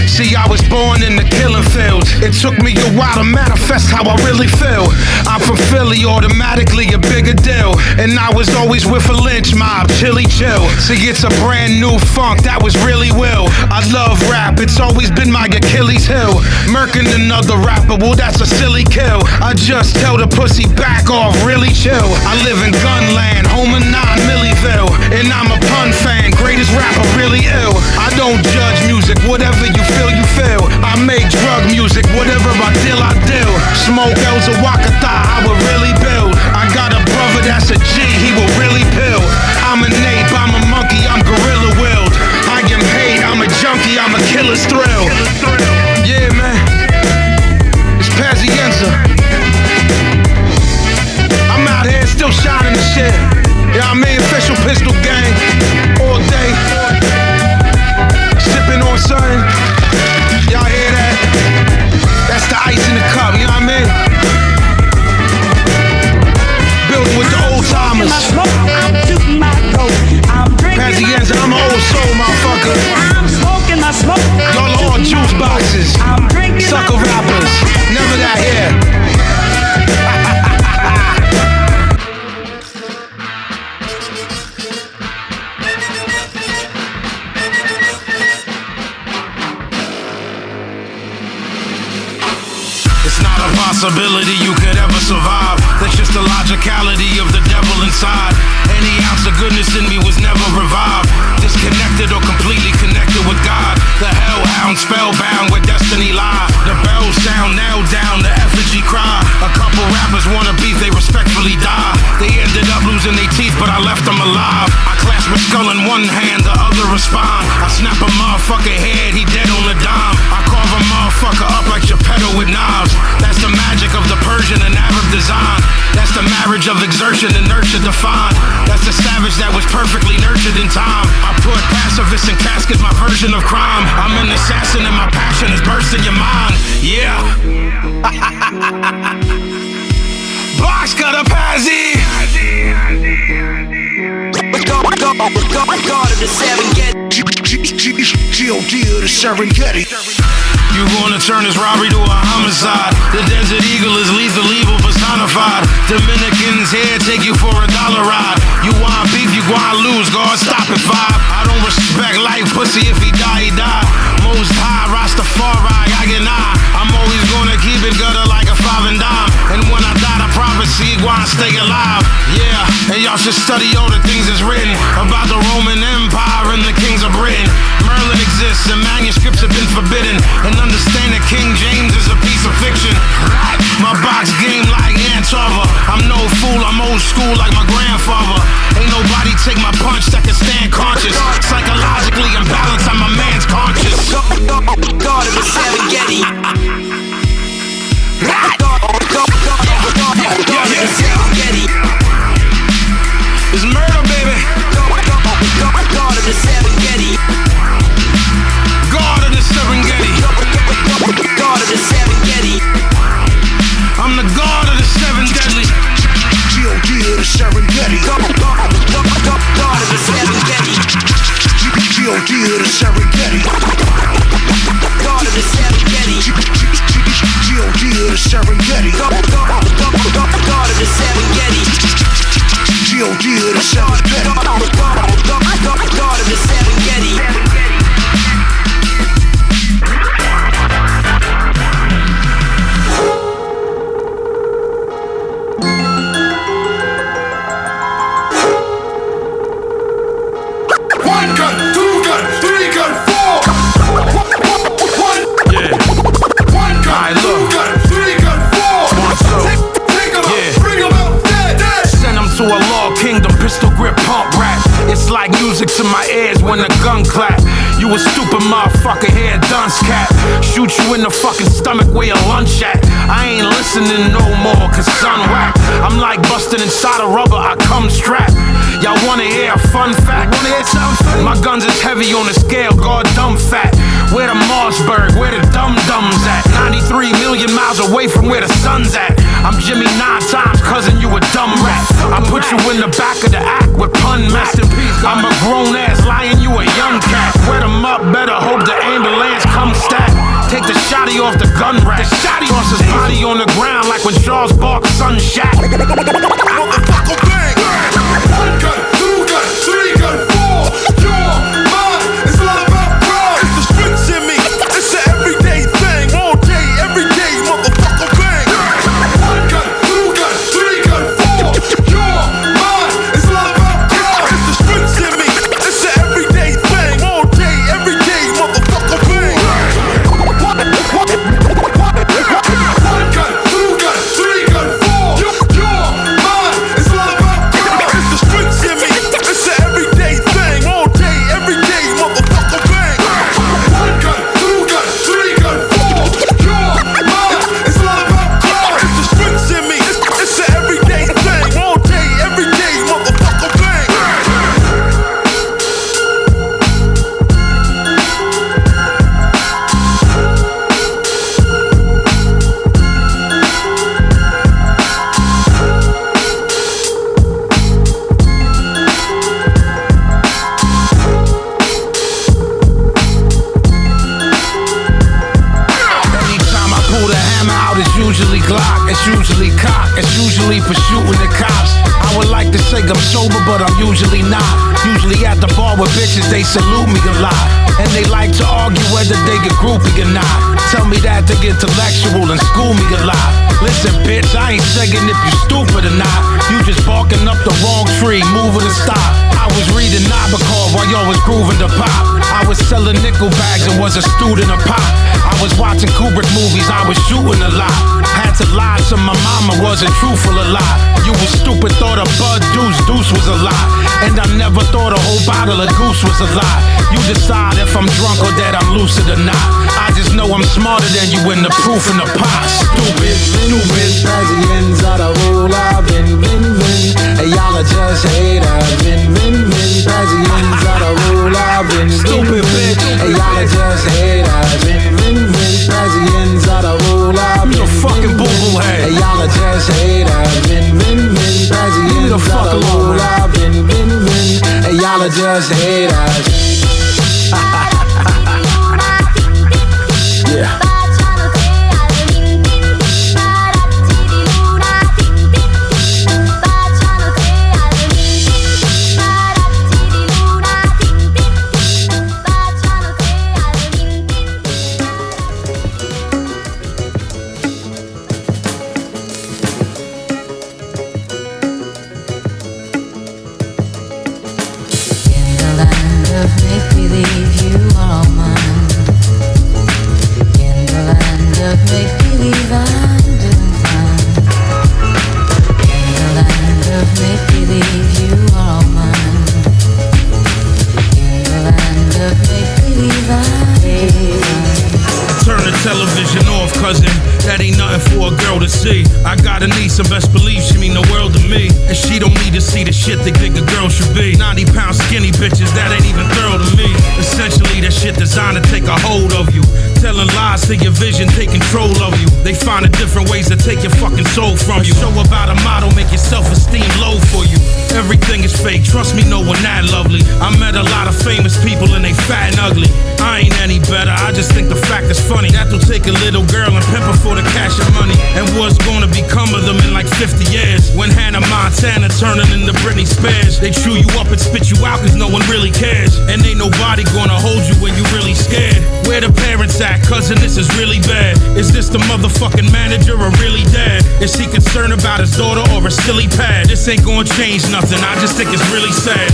See, I was born in the killing fields. It took me a while to manifest how I really feel. I'm from Philly, automatically a bigger deal. And I was always with a lynch mob, chilly chill. See, it's a brand new funk, that was really will. I love rap, it's always been my Achilles heel. Murking another rapper, well that's a silly kill. I just tell the pussy back off, really chill. I live in Gunland, home of 9 Milliville. And I'm a pun fan, greatest rapper really ill. I don't judge music, whatever you feel, you feel. I make drug music, whatever I deal, I deal. Smoke L's a Wakata, I would really build. I got a brother that's a G, he will really pill. I'm an ape, I'm a monkey, I'm a killer's thrill. Yeah, man. It's Pazienza. I'm out here still shining the shit. Yeah, I mean, official pistol gang. All day. Sipping on something. Y'all hear that? That's the ice in the cup, you know what I mean? Building with the old timers. Pazienza, I'm an old soul, motherfucker. Y'all are all juice boxes. Sucker rappers. Never got here. It's not a possibility you could ever survive. That's just the logicality of the devil inside. Any ounce of goodness in me was never revived. Disconnected or completely connected with God. The hellhound spellbound where destiny lie. The bells sound nailed down, the effigy cry. A couple rappers wanna beef, they respectfully die. They ended up losing their teeth, but I left them alive. I clasp my skull in one hand, the other respond. I snap a motherfucker head, he dead on the dime. I carve a motherfucker up like Geppetto with knives. That's the magic of the Persian and Arab design. That's the marriage of exertion and nurture defined. That's the savage that was perfectly nurtured in time. I put pacifists in caskets, my version of crime. I'm an assassin and my passion is bursting your mind. Yeah. Box got a Pazzy. God of the Serengeti. G.O.D. of the Serengeti. You gonna turn this robbery to a homicide. The Desert Eagle is lethal evil personified. Dominicans here take you for a dollar ride. You want beef, you gonna lose, God, stop at 5. I don't respect life, pussy, if he die, he die. Most high, Rastafari, I get nigh. I'm always gonna keep it gutter like a 5 and dime. And when I die, the prophecy gonna stay alive. Yeah, and y'all should study all the things that's written about the Roman Empire and the kings of Britain. Merlin exists and manuscripts have been forbidden. And understand that King James is a piece of fiction. My box game like Antova. I'm no fool, I'm old school like my grandfather. Ain't nobody take my punch that can stand conscious. Psychologically imbalanced, I'm a man's conscious. God of the Serengeti. It's murder, baby. God of the Serengeti. God of the Serengeti. God of the Serengeti. I'm the God of the seven deadly. G.O.D. of the Serengeti. God of the Serengeti. G.O.D. of the Serengeti. God of the Serengeti. G.O.D. of the Serengeti. God of the Serengeti. G.O.D. of the Serengeti. God of the Serengeti. Pistol grip pump rap. It's like music to my ears when the gun clap. You a stupid motherfucker here, dunce cat. Shoot you in the fucking stomach where your lunch at. I ain't listening no more, cause son whack. I'm like busting inside a rubber, I come strapped. Y'all wanna hear a fun fact? Wanna hear something? My guns is heavy on the scale, God dumb fat. Where the Mossberg, where the dum-dums at? 93 million miles away from where the sun's at. I'm Jimmy 9 times, cousin, you a dumb rat. I put you in the back of the act with pun mat. I'm a grown-ass lion, you a young cat. Wet 'em up, better hope the ambulance comes stat. Take the shotty off the gun rack. The shotty toss his body on the ground like when Charles Barkley's son shot. Motherfucker bang! 1 gun, 2 gun, 3 gun, 4. Your mind is all about pride. It's the streets in me. It's an everyday thing. All day, every day, motherfucker bang! 1 gun, 2 gun, 3 gun, 4. Your mind is all about pride. It's the streets in me. It's an everyday thing. All day, every day, motherfucker bang! 1 gun, 2 gun, 3 gun, 4. Your mind is all about pride. It's the streets in me. It's an everyday thing. All day, every day. usually cocked. It's usually for shooting the cops. I would like to say I'm sober, but I'm usually not. Usually at the bar with bitches, they salute me a lot. And they like to argue whether they get groupie or not. Tell me that they get intellectual and school me a lot. Listen, bitch, I ain't saying if you stupid or not. You just barking up the wrong tree, moving to stop. I was reading Nabokov while y'all was grooving the pop. I was selling nickel bags and was a student of pop. I was watching Kubrick movies, I was shooting a lot. Had to lie to my mama, wasn't truthful a lot. You was stupid, thought a Bud Deuce was a lie. And I never thought a whole bottle of Goose was a lie. You decide if I'm drunk or that I'm lucid or not. I just know I'm smarter than you in the proof in the pot. Stupid, stupid. Presidents of the rule of Vin. Hey, y'all are just haters. Vin. Presidents of the rule of Vin. Stupid bitch. Hey, y'all are just haters. Vin. Presidents of the rule of Vin. You a fucking boo-boo head. Hey, y'all are just haters. Vin. Presidents of the rule of Vin. Hey, y'all are just haters. Yeah. That ain't nothing for a girl to see. I got a niece and best believe she mean the world to me. And she don't need to see the shit they think a girl should be. 90-pound skinny bitches, that ain't even thorough to me. Essentially that shit designed to take a hold of you. Telling lies to your vision, take control of you. They finding different ways to take your fucking soul from you. Show about a motto, make your self-esteem low for you. Everything is fake, trust me, no one that lovely. I met a lot of famous people and they fat and ugly. I ain't any better, I just think the fact is funny. That'll take a little girl and pimp her for the cash and money. And what's gonna become of them in like 50 years? When Hannah Montana turning into Britney Spears. They chew you up and spit you out cause no one really cares. And ain't nobody gonna hold you when you really scared. Where the parents at? Cousin, this is really bad. Is this the motherfucking manager or really dad? Is he concerned about his daughter or a silly pad? This ain't gonna change nothing, I just think it's really sad.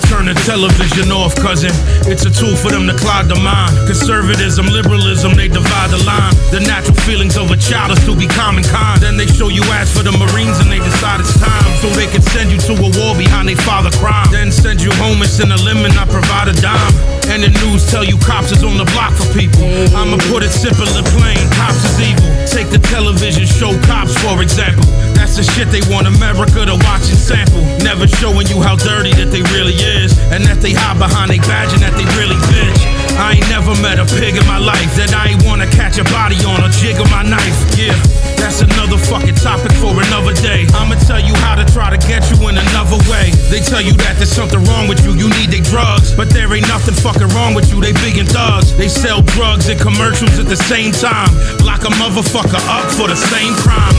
Turn the television off, cousin. It's a tool for them to clog the mind. Conservatism, liberalism, they divide the line. The natural feelings of a child is to be common kind. Then they show you ads for the Marines and they decide it's time. So they can send you to a war behind they father crime. Then send you home and send a limit, not provide a dime. And the news tell you cops is on the block for people. I'ma put it simple and plain, cops is evil. Take the television show Cops, for example. That's the shit they want America to watch and sample. Never showing you how dirty that they really is. And that they hide behind they badge and that they really bitch. I ain't never met a pig in my life that I ain't wanna catch a body on or jiggle my knife. Yeah, that's another fucking topic for another day. I'ma tell you how to try to get you in another way. They tell you that there's something wrong with you, you need they drugs. But there ain't nothing fucking wrong with you, they big and thugs. They sell drugs and commercials at the same time. Lock a motherfucker up for the same crime.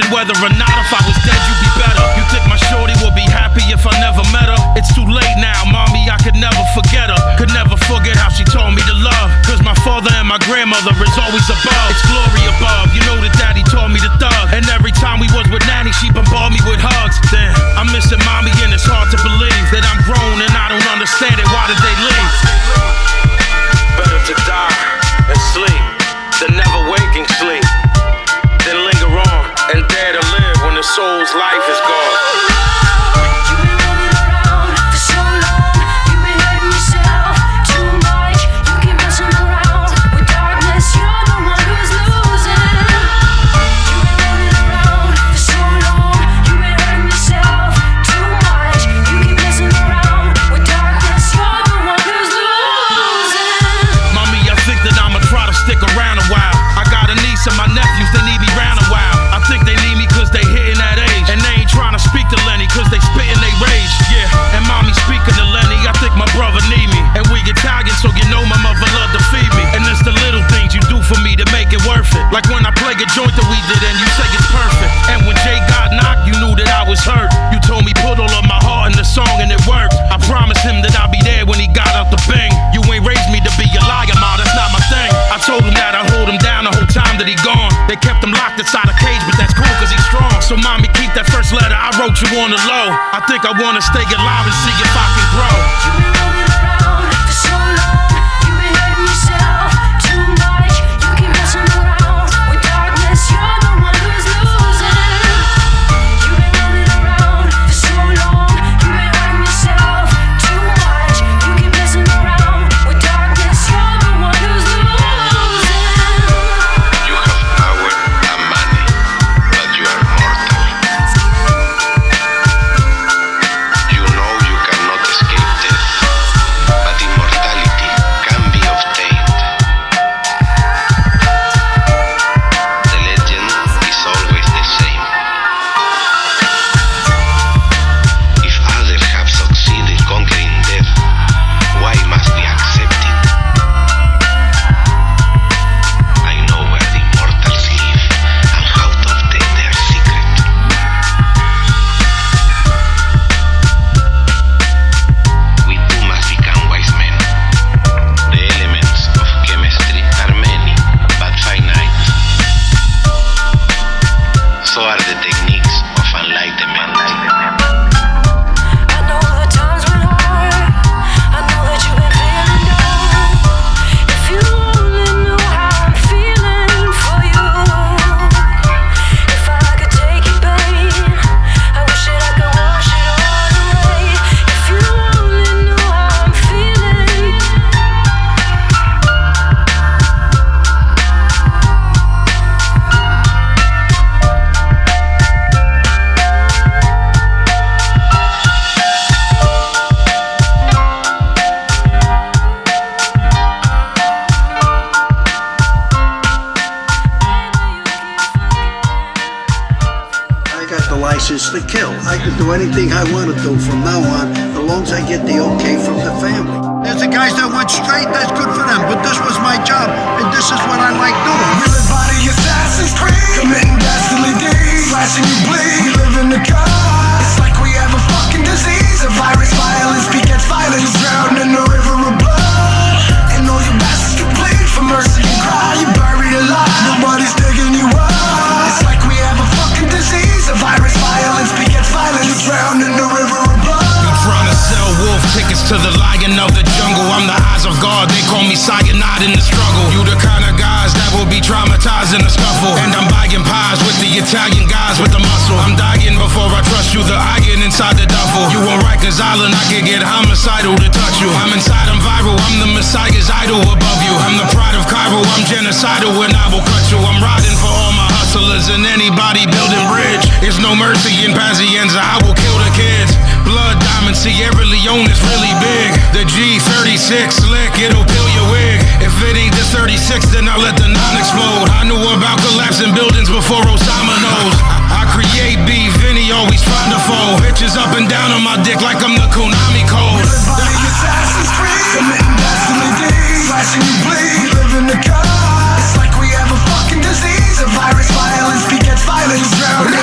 question whether or not if I was dead you'd be better. You think my shorty would be happy if I never met her? It's too late now, mommy, I could never forget her. Could never forget how she taught me to love. Cause my father and my grandmother is always above. It's glory above, you know that daddy taught me to thug. And every time we was with nanny, she bombarded me with hugs. Damn, I'm missing mommy and it's hard to believe that I'm grown and I don't understand it. Why did they leave? Better to die and sleep than never waking sleep. Then linger on and dare to live when the soul's life is gone. Stick around a while. I got a niece and my nephews, they need me round a while. I think they need me cause they hitting that age. And they ain't trying to speak to Lenny cause they spitting they rage. Yeah, and mommy speaking to Lenny, I think my brother need me. And we Italian so you know my mother love to feed me. And it's the little things you do for me to make it worth it. Like when I play a joint that we did and you say it's perfect. And when Jay got knocked, you knew that I was hurt. You told me put all of my heart in the song and it worked. I promised him that I'd be there when he got out the bang. You ain't raised me to be a liar, ma, that's not my thing. I told him that I'd hold him down the whole time that he gone. They kept him locked inside a cage, but that's cool cause he's strong. So mommy, keep that first letter I wrote you on the low. I think I wanna stay alive and see if I can grow. You've been rolling around for so long. You've been hurting yourself too much. You keep messing around with darkness. You're the one who's losing. You've been rolling around for so long. You've been hurting yourself too much. You keep messing around with darkness. You're the one who's losing. You have power and money, but you are mortal. You know you cannot escape death, but immortality can be obtained. The legend is always the same. If others have succeeded conquering death, why must we accept it? I know where the immortals live and how to obtain their secret. We too must become wise men. The elements of chemistry are many, but finite. So are the techniques of enlightenment. I know the times were hard. I know that you've been feeling down. If you only knew how I'm feeling for you. If I could take your pain, I wish that I could wash it all away. If you only knew how I'm feeling. I got the license to kill. I can do anything I want to do from now on, as long as I get the okay from the family. There's the guys that went straight, that's good for them, but this was my job, and this is what I like doing. We live by the Assassin's Creed, committing dastardly deeds, slashing you bleed. We live in the God. It's like we have a fucking disease, a virus. Violence begets violence, drowned in the river of blood. And all you bastards can plead for mercy and cry. You buried alive, nobody's digging you up. It's like we have a fucking disease, a virus. Violence begets violence, you drowned in the river of blood. You trying to sell wolf tickets to the lion of the jungle. I'm the eyes of God, they call me cyanide in the struggle. You the kind of guys that will be traumatized in the scuffle. And I'm buying pies with the Italian guys with the muscle. I'm dying before I trust you, the iron inside the duffel. You on Rikers Island, I can get homicidal to touch you. I'm inside, I'm viral, I'm the Messiah's idol above you. I'm the pride of Cairo, I'm genocidal and I will cut you. I'm riding for all my hustlers and anybody building bridge. There's no mercy in Pazienza, I will kill the kids. Blood diamond, Sierra Leone is really big. The G36 slick, it'll peel your wig. If it ain't the 36, then I'll let the 9 explode. I knew about collapsing buildings before Osama knows. I create beef, Vinnie always find a foe. Bitches up and down on my dick like I'm the Konami code. We live by the Assassin's Creed, committing dastardly deeds, slashing you bleed. We live in the God. It's like we have a fucking disease, a virus. Violence begets violence, drowned in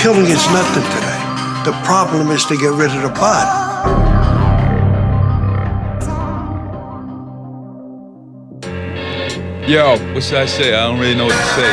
Killing is nothing today. The problem is to get rid of the pot. Yo, what should I say? I don't really know what to say.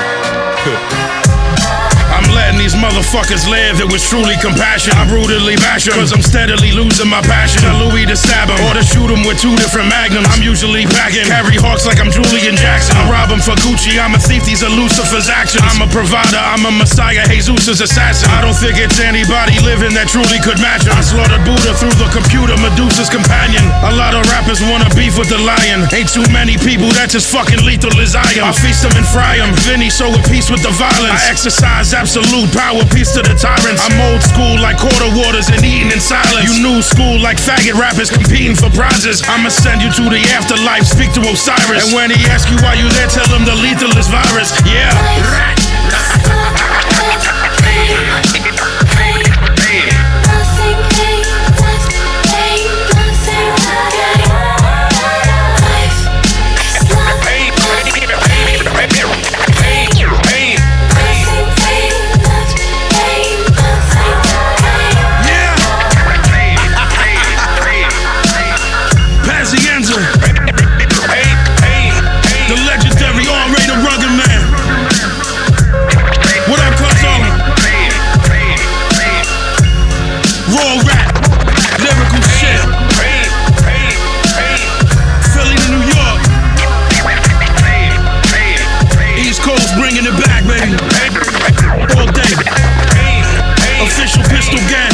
I'm letting these motherfuckers live, it was truly compassion. I brutally bash 'em, cause I'm steadily losing my passion. Tell Louis to stab him, or to shoot him with 2 different magnums. I'm usually packing, carry hawks like I'm Julian Jackson. I rob him for Gucci, I'm a thief, these are Lucifer's actions. I'm a provider, I'm a messiah, Jesus' assassin. I don't think it's anybody living that truly could match him. I slaughtered Buddha through the computer, Medusa's companion. A lot of rappers wanna beef with the lion. Ain't too many people that's as fucking lethal as I am. I feast them and fry them, Vinnie so at peace with the violence. I exercise absolute power, peace to the tyrants. I'm old school like quarter waters and eating in silence. You new school like faggot rappers competing for prizes. I'ma send you to the afterlife, speak to Osiris. And when he asks you why you there, tell him the lethal is virus. Yeah. The legendary R-rated rugged man. What up, Cuzzo? Raw rap, lyrical shit. Philly to New York. East Coast bringing it back, baby. All day. Official pistol gang.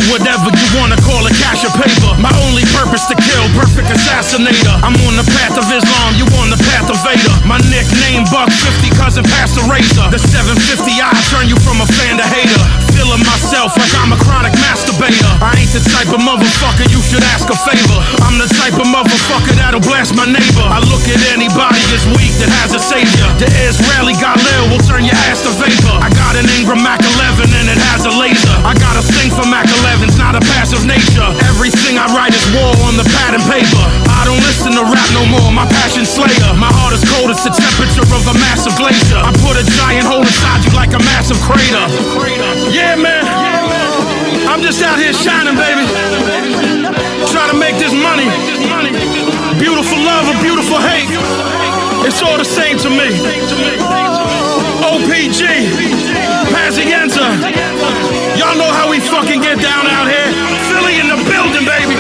Whatever you wanna call it, cash or paper. My only purpose to kill, perfect assassinator. I'm on the path of Islam, you on the path of Vader. My nickname Buck 50, cousin Pastor Razor. The 750, I turn you from a fan to hater. Feeling myself like I'm a chronic masturbator. I ain't the type of motherfucker you should ask a favor. I'm the type of motherfucker that'll blast my neighbor. I look at anybody as weak that has a savior. The Israeli Galil will turn your ass to vapor. I got an Ingram Mac 11 and it has a laser. I got a thing for Mac 11's not a passive nature. Everything I write is war on the pad and paper. I don't listen to rap no more, my passion slayer. My heart is cold as the temperature of a massive glacier. I put a giant hole inside you like a massive crater. Yeah, man. I'm just out here shining, baby. Trying to make this money. Beautiful love or beautiful hate, it's all the same to me. OPG, Pazienza. Y'all know how we fucking get down out here. Philly in the building, baby.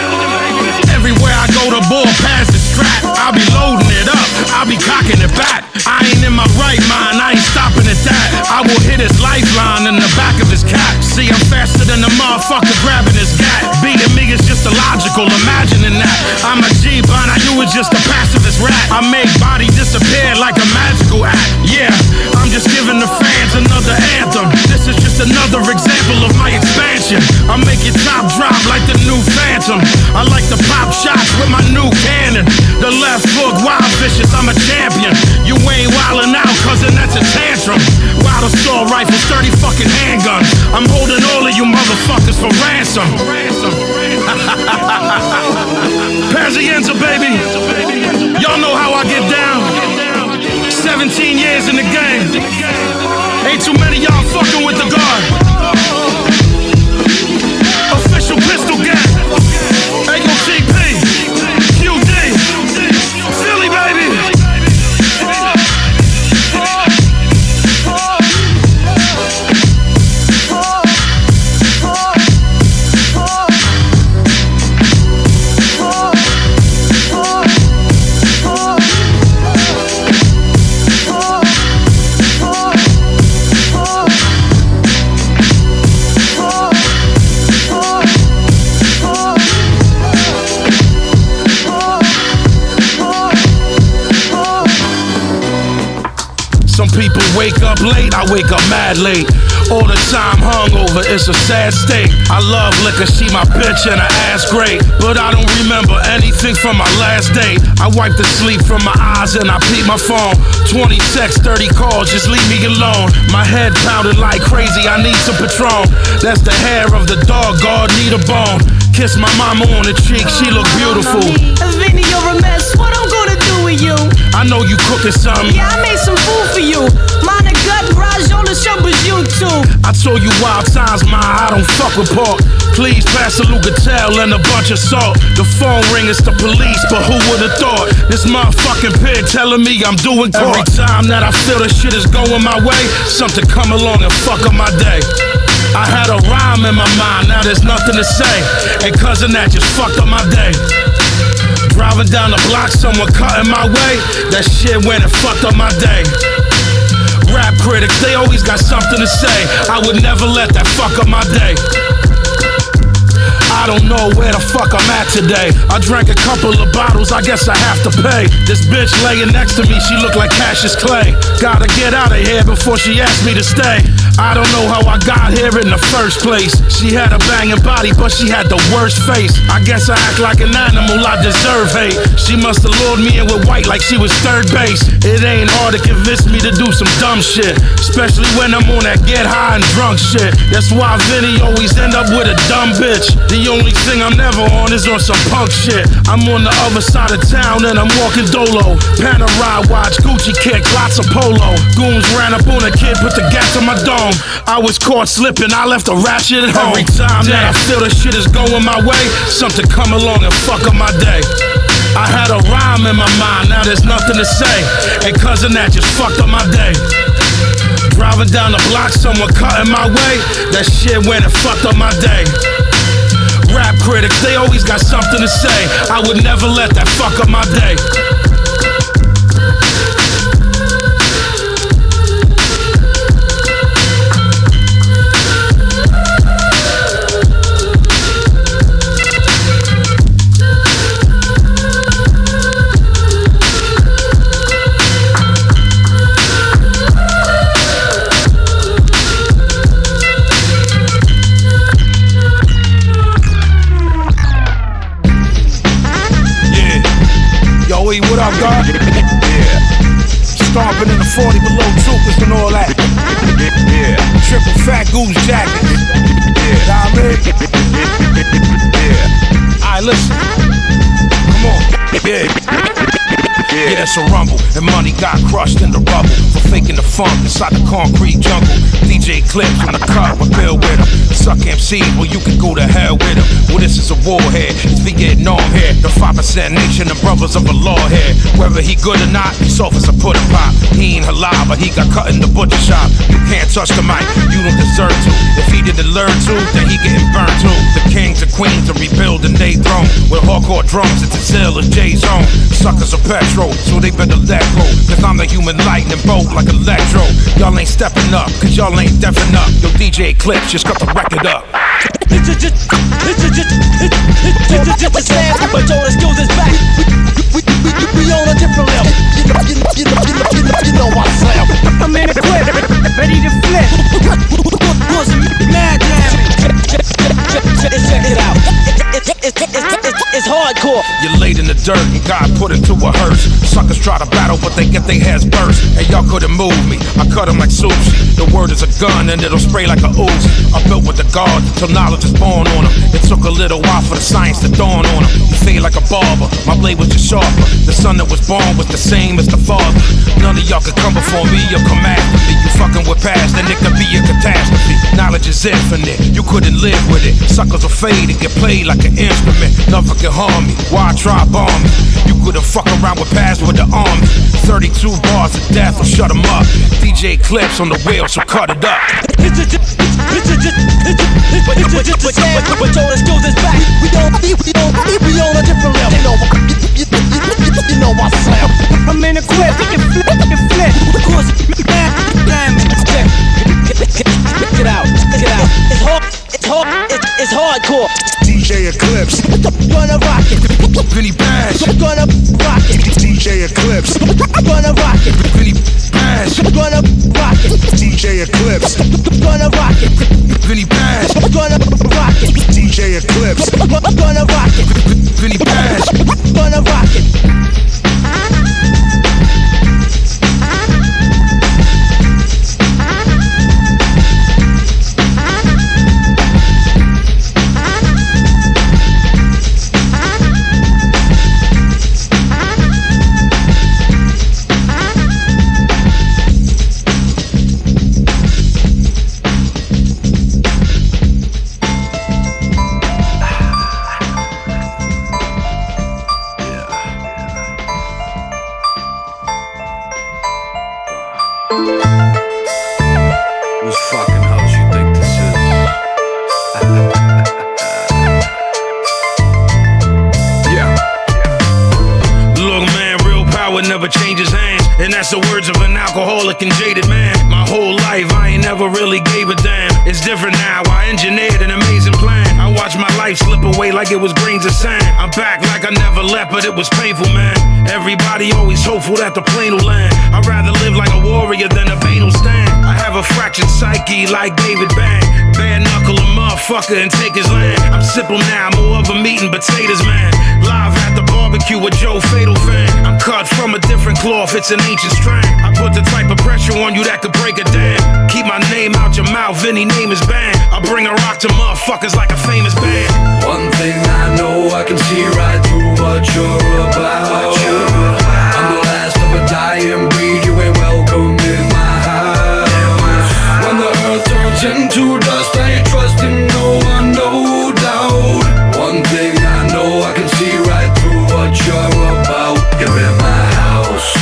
Everywhere I go, the ball past the strap. I'll be loading it up, I'll be cocking it back. I ain't in my right mind, I ain't stopping at that. I will hit his lifeline in the back of his cap. See, I'm faster than the motherfucker grabbing his gat. Beating me is just illogical, imagining that. I'm a G, but now you is just a pacifist rat. I make body disappear like a magical act. Yeah, I'm just giving the fans another anthem. This is just another example of my expansion. I make it top drop like the new Phantom. I like to pop shots with my new cannon. The left hook, wild vicious, I'm a champion. You ain't wildin' out, cousin, that's a tantrum. Wild assault rifles, 30 fucking handguns. I'm holding all of you motherfuckers for ransom. Pazienza, baby. Y'all know how I get down. 17 years in the game. Ain't too many y'all fucking with the guard. Official pistol gang. AOTP. QD. Philly, baby. wake up late, I wake up mad late. All the time hungover, it's a sad state. I love liquor, she my bitch and her ass great. But I don't remember anything from my last date. I wipe the sleep from my eyes and I peep my phone. 20 texts, 30 calls, just leave me alone. My head pounded like crazy, I need some Patron. That's the hair of the dog, God need a bone. Kiss my mama on the cheek, she look beautiful. Vinnie, you're a mess, what I'm gonna do with you? I know you cooking something. Yeah, I made some food for you. Mine a gut, Rajola Shumbers, you too. I told you wild times, ma, I don't fuck with pork. Please pass a Lugatel and a bunch of salt. The phone ring, it's the police, but who would've thought? This motherfucking pig telling me I'm doing court. Every time that I feel the shit is going my way, something come along and fuck up my day. I had a rhyme in my mind, now there's nothing to say. And cousin, that just fucked up my day. Driving down the block, someone cutting my way. That shit went and fucked up my day. Rap critics, they always got something to say. I would never let that fuck up my day. I don't know where the fuck I'm at today. I drank a couple of bottles, I guess I have to pay. This bitch laying next to me, she look like Cassius Clay. Gotta get out of here before she asks me to stay. I don't know how I got here in the first place. She had a banging body, but she had the worst face. I guess I act like an animal, I deserve hate. She must have lured me in with white like she was third base. It ain't hard to convince me to do some dumb shit, especially when I'm on that get high and drunk shit. That's why Vinnie always end up with a dumb bitch. The only thing I'm never on is on some punk shit. I'm on the other side of town and I'm walking dolo. Panerai watch, Gucci kick, lots of polo. Goons ran up on a kid, put the gas on my dome. I was caught slipping, I left a ratchet at home. Every time that I feel the shit is going my way, something come along and fuck up my day. I had a rhyme in my mind, now there's nothing to say. And cousin, that just fucked up my day. Driving down the block, someone cutting my way. That shit went and fucked up my day. Rap critics, they always got something to say. I would never let that fuck up my day. What up, God? Yeah. Stomping in the 40 below Troopers and all that. Yeah. Triple fat goose jacket. Yeah. Nah, man. Yeah. Alright, listen. Come on. Yeah, it's a rumble, and money got crushed in the rubble for faking the funk inside the concrete jungle. DJ Clipse on the cut with Bill with him. Suck MCs, well you can go to hell with him. Well this is a warhead, it's Vietnam here. The 5% nation and brothers of a law here. Whether he good or not, he soft as a pudding pop. He ain't halal, but he got cut in the butcher shop. You can't touch the mic, you don't deserve to. If he didn't learn to, then he getting burned too. The kings and queens are rebuilding they throne. With hardcore drums, it's as ill as J-Zone. Suckers are petrol, so they better let go. Cause I'm the human lightning bolt like electro. Y'all ain't stepping up, cause y'all ain't deafing up. Yo, DJ Clipse just got the record up. But all the skills is back. We on a different level. You know I slam. I'm in a clip, ready to flip. Was mad check it out. It's hardcore. You're laid in the dirt and God put into a hearse. Suckers try to battle, but they get their heads burst. And y'all couldn't move me, I cut them like sushi. The word is a gun and it'll spray like a Uzi. I built with the guard till knowledge is born on them. It took a little while for the science to dawn on them. You fade like a barber, my blade was just sharper. The son that was born was the same as the father. None of y'all could come before me or come after me. You fucking with past, then it could be a catastrophe. Knowledge is infinite, you couldn't live with it. Suckers will fade and get played like an instrument. Nothing can harm me, why try bomb me? You couldn't fuck around with past with the army. 32 bars of death will shut them up. DJ Clipse on the wheel, so cut it up. But all the skills is back. We on a different level. You know I slam. I'm in a clip, we can flip. Of course, Check it out. It's hardcore. DJ Eclipse. Gonna rock it. Vinnie Paz. Gonna rock it. DJ Eclipse. Gonna rock it. Vinnie Paz. Gonna rock it. DJ Eclipse. Gonna rock it. Vinnie Paz. Gonna rock it. DJ Eclipse. Gonna rock it. Vinnie Paz. Gonna rock it. Whose fucking house you think this is? Yeah. Look, man, real power never changes hands. And that's the words of an alcoholic and jaded man. My whole life, I ain't never really gave a damn. It's different now, I engineered an amazing plan. I watched my life slip away like it was grains of sand. I'm back like I never left, but it was painful, man. Everybody always hopeful that the plane will land. I'd rather live like a warrior than a banal stand. I have a fractured psyche like David Bang. Bare knuckle a motherfucker and take his land. I'm simple now, more of a meat and potatoes, man. Live at the barbecue with Joe Fatal fan. I'm cut from a different cloth, it's an ancient strand. I put the type of pressure on you that could break a dam. Keep my name out your mouth, Vinnie name is banned. I bring a rock to motherfuckers like a famous band. One thing I know, I can see right through what you're about. I'm the last of a dying breed, you ain't welcome in my house. When the earth turns into dust, I ain't trusting no one, no doubt. One thing I know, I can see right through what you're about. You're in my house.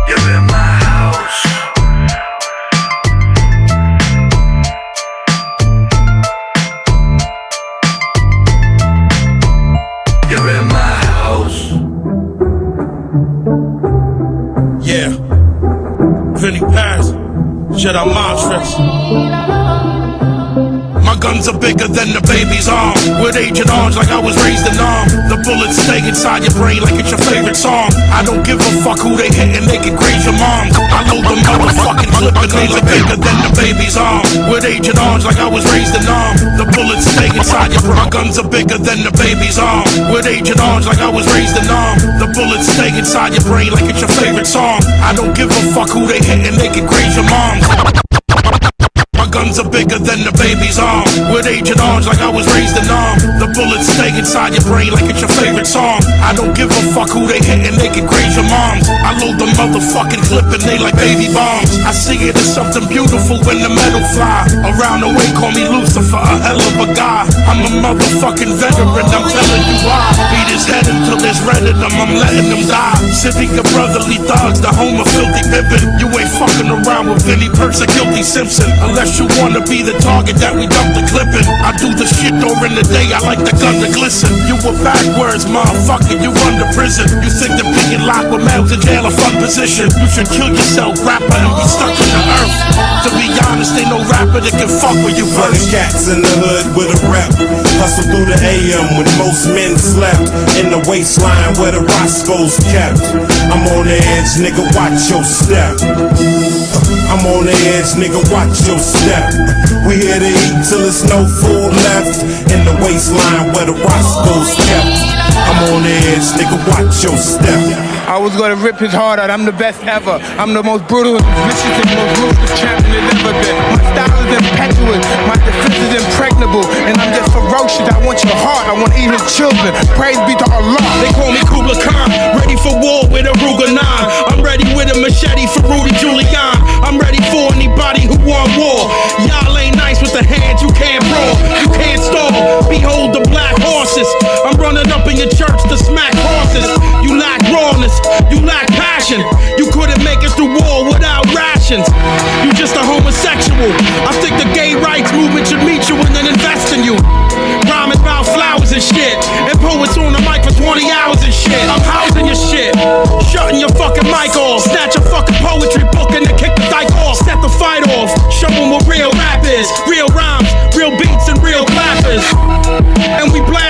You're in my house. You're in my house. Yeah. Vinnie Paz. Jedi mantras. My guns are bigger than the baby's arm. With Agent Orange like I was raised in arm. The bullets stay inside your brain like it's your favorite song. I don't give a fuck who they hit and they can graze your mom. I load the motherfucking clip and they look bigger than the baby's arm. With Agent Orange like I was raised in arm. The bullets stay inside your brain. My guns are bigger than the baby's arm. With Agent Orange like I was raised in arm. The bullets stay inside your brain like it's your favorite song. I don't give a fuck who they hit and they can graze your mom. My guns are bigger than the baby's arm. With Agent Orange like I was raised in arm. The bullets stay inside your brain like it's your favorite song. I don't give a fuck who they hit and they can graze your moms. I load the motherfucking clip and they like baby bombs. I see it as something beautiful when the metal fly. Around the way call me Lucifer, a hell of a guy. I'm a motherfucking veteran, I'm telling you why. Beat his head until there's red in him, I'm letting him die. Sipping the brotherly thugs, the home of filthy pimpin'. You ain't fucking around with Vinnie Paz or Guilty Simpson. Unless you wanna be the target that we dump the clippin'. I do the shit during the day, I like the gun to glisten. You were backwards, motherfucker, you run to prison. You think the being locked with males in jail a fun position. You should kill yourself, rapper, and be stuck in the earth. To be honest, ain't no rapper that can fuck with you first. Cats in the hood with a rep. Hustle through the AM when most men slept. In the waistline where the Roscoe's kept. I'm on the edge, nigga, watch your step. I'm on the edge, nigga, watch your step. We here to eat till there's no food left. In the waistline where the Roscoe's kept. I'm on the edge, nigga, watch your step. I was gonna rip his heart out, I'm the best ever. I'm the most brutal, vicious, and most ruthless champion there's ever been. My style is impetuous, my defense is impregnable, and I'm just ferocious. I want your heart, I want to eat his children. Praise be to Allah. They call me Kubla Khan, ready for war with a Ruger 9. I'm ready with a machete for Rudy Giuliani. I'm ready for anybody who want war. Y'all ain't nice with the hands, you can't brawl, you can't stall. Behold the black horses. I'm running up in your church to smack horses. You lack rawness, you lack passion. You couldn't make it through war without rations. You just a homosexual. I think the gay rights movement should meet you and then invest in you. Rhyming about flowers and shit, and poets on the mic for 20 hours and shit. I'm housing your shit, shutting your fucking mic off. Snatch a fucking poetry book and then kick the dyke off. Set the fight off, show them what real rap is. Real rhymes, real beats and real clappers. And we black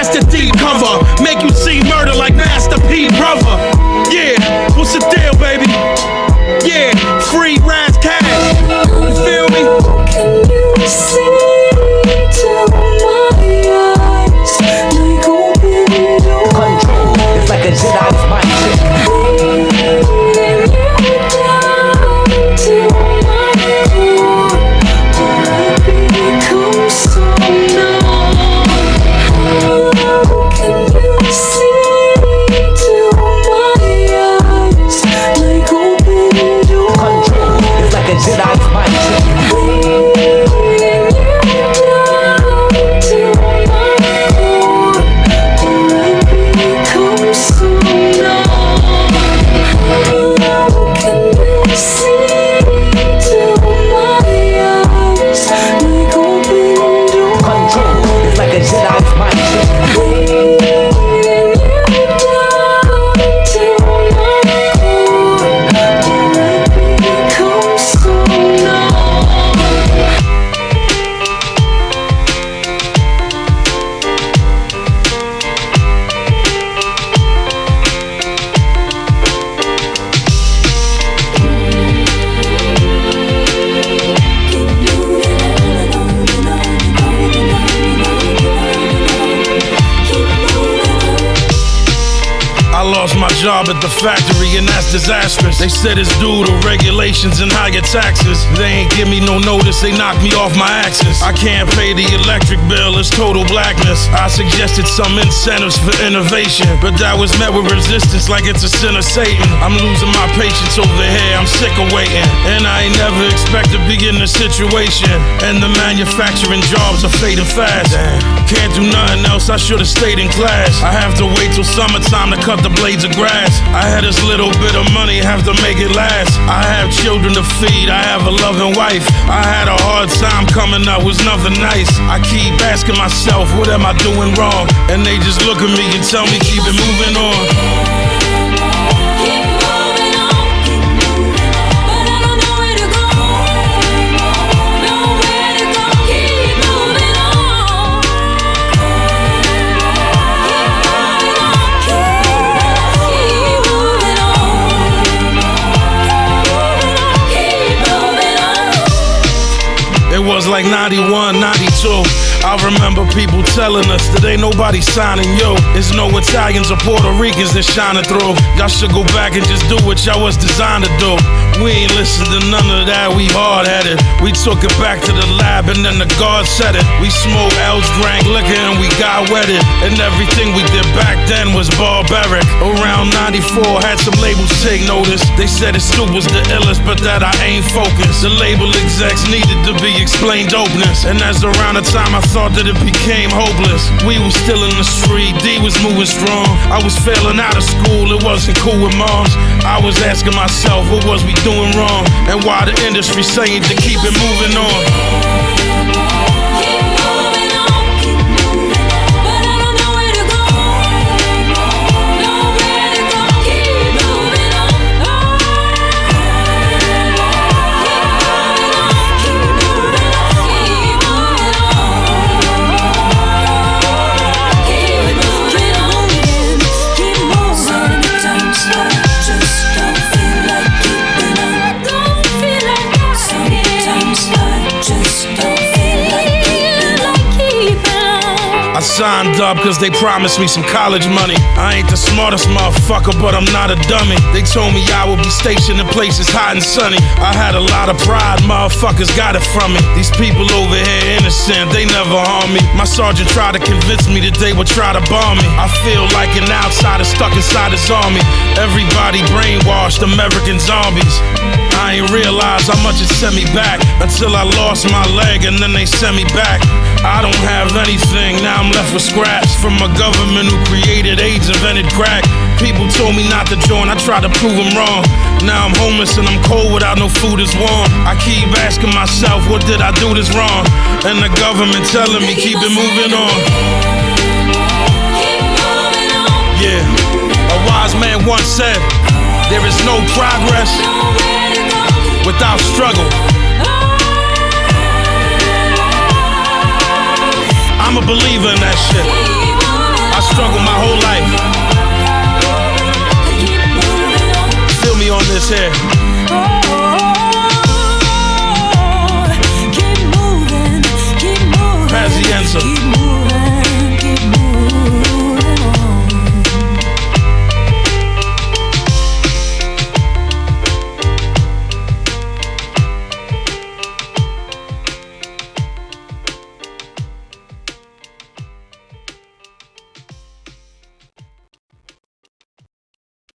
job at the factory and that's disastrous. They said it's due to regulations and higher taxes. They ain't give me no notice, they knocked me off my axis. I can't pay the electric bill, it's total blackness. I suggested some incentives for innovation, but that was met with resistance like it's a sin of Satan. I'm losing my patience over here, I'm sick of waiting. And I ain't never expect to be in this situation. And the manufacturing jobs are fading fast. Can't do nothing else, I should've stayed in class. I have to wait till summertime to cut the blades of grass. I had this little bit of money, have to make it last. I have children to feed, I have a loving wife. I had a hard time coming up, was nothing nice. I keep asking myself, what am I doing wrong? And they just look at me and tell me keep it moving on. It was like 91, 92. I remember people telling us that ain't nobody signing you. It's no Italians or Puerto Ricans that shining through. Y'all should go back and just do what y'all was designed to do. We ain't listened to none of that, we hard-headed. We took it back to the lab and then the guard said it. We smoked L's, drank liquor and we got wetted. And everything we did back then was barbaric. Around 94, had some labels take notice. They said that Stoupe was the illest, but that I ain't focused. The label execs needed to be explained dopeness. And that's around the time I thought that it became hopeless. We was still in the street, D was moving strong. I was failing out of school, it wasn't cool with moms. I was asking myself, what was we doing wrong? And why the industry saying to keep it moving on? I signed up cause they promised me some college money. I ain't the smartest motherfucker, but I'm not a dummy. They told me I would be stationed in places hot and sunny. I had a lot of pride, motherfuckers got it from me. These people over here innocent, they never harm me. My sergeant tried to convince me that they would try to bomb me. I feel like an outsider stuck inside this army. Everybody brainwashed, American zombies. I ain't realized how much it sent me back until I lost my leg and then they sent me back. I don't have anything, now I'm left with scraps from a government who created AIDS, invented crack. People told me not to join, I tried to prove them wrong. Now I'm homeless and I'm cold without no food is warm. I keep asking myself, what did I do this wrong? And the government telling me keep it moving on. Yeah, a wise man once said, there is no progress without struggle. I'm a believer in that shit. I struggled my whole life. Feel me on this here.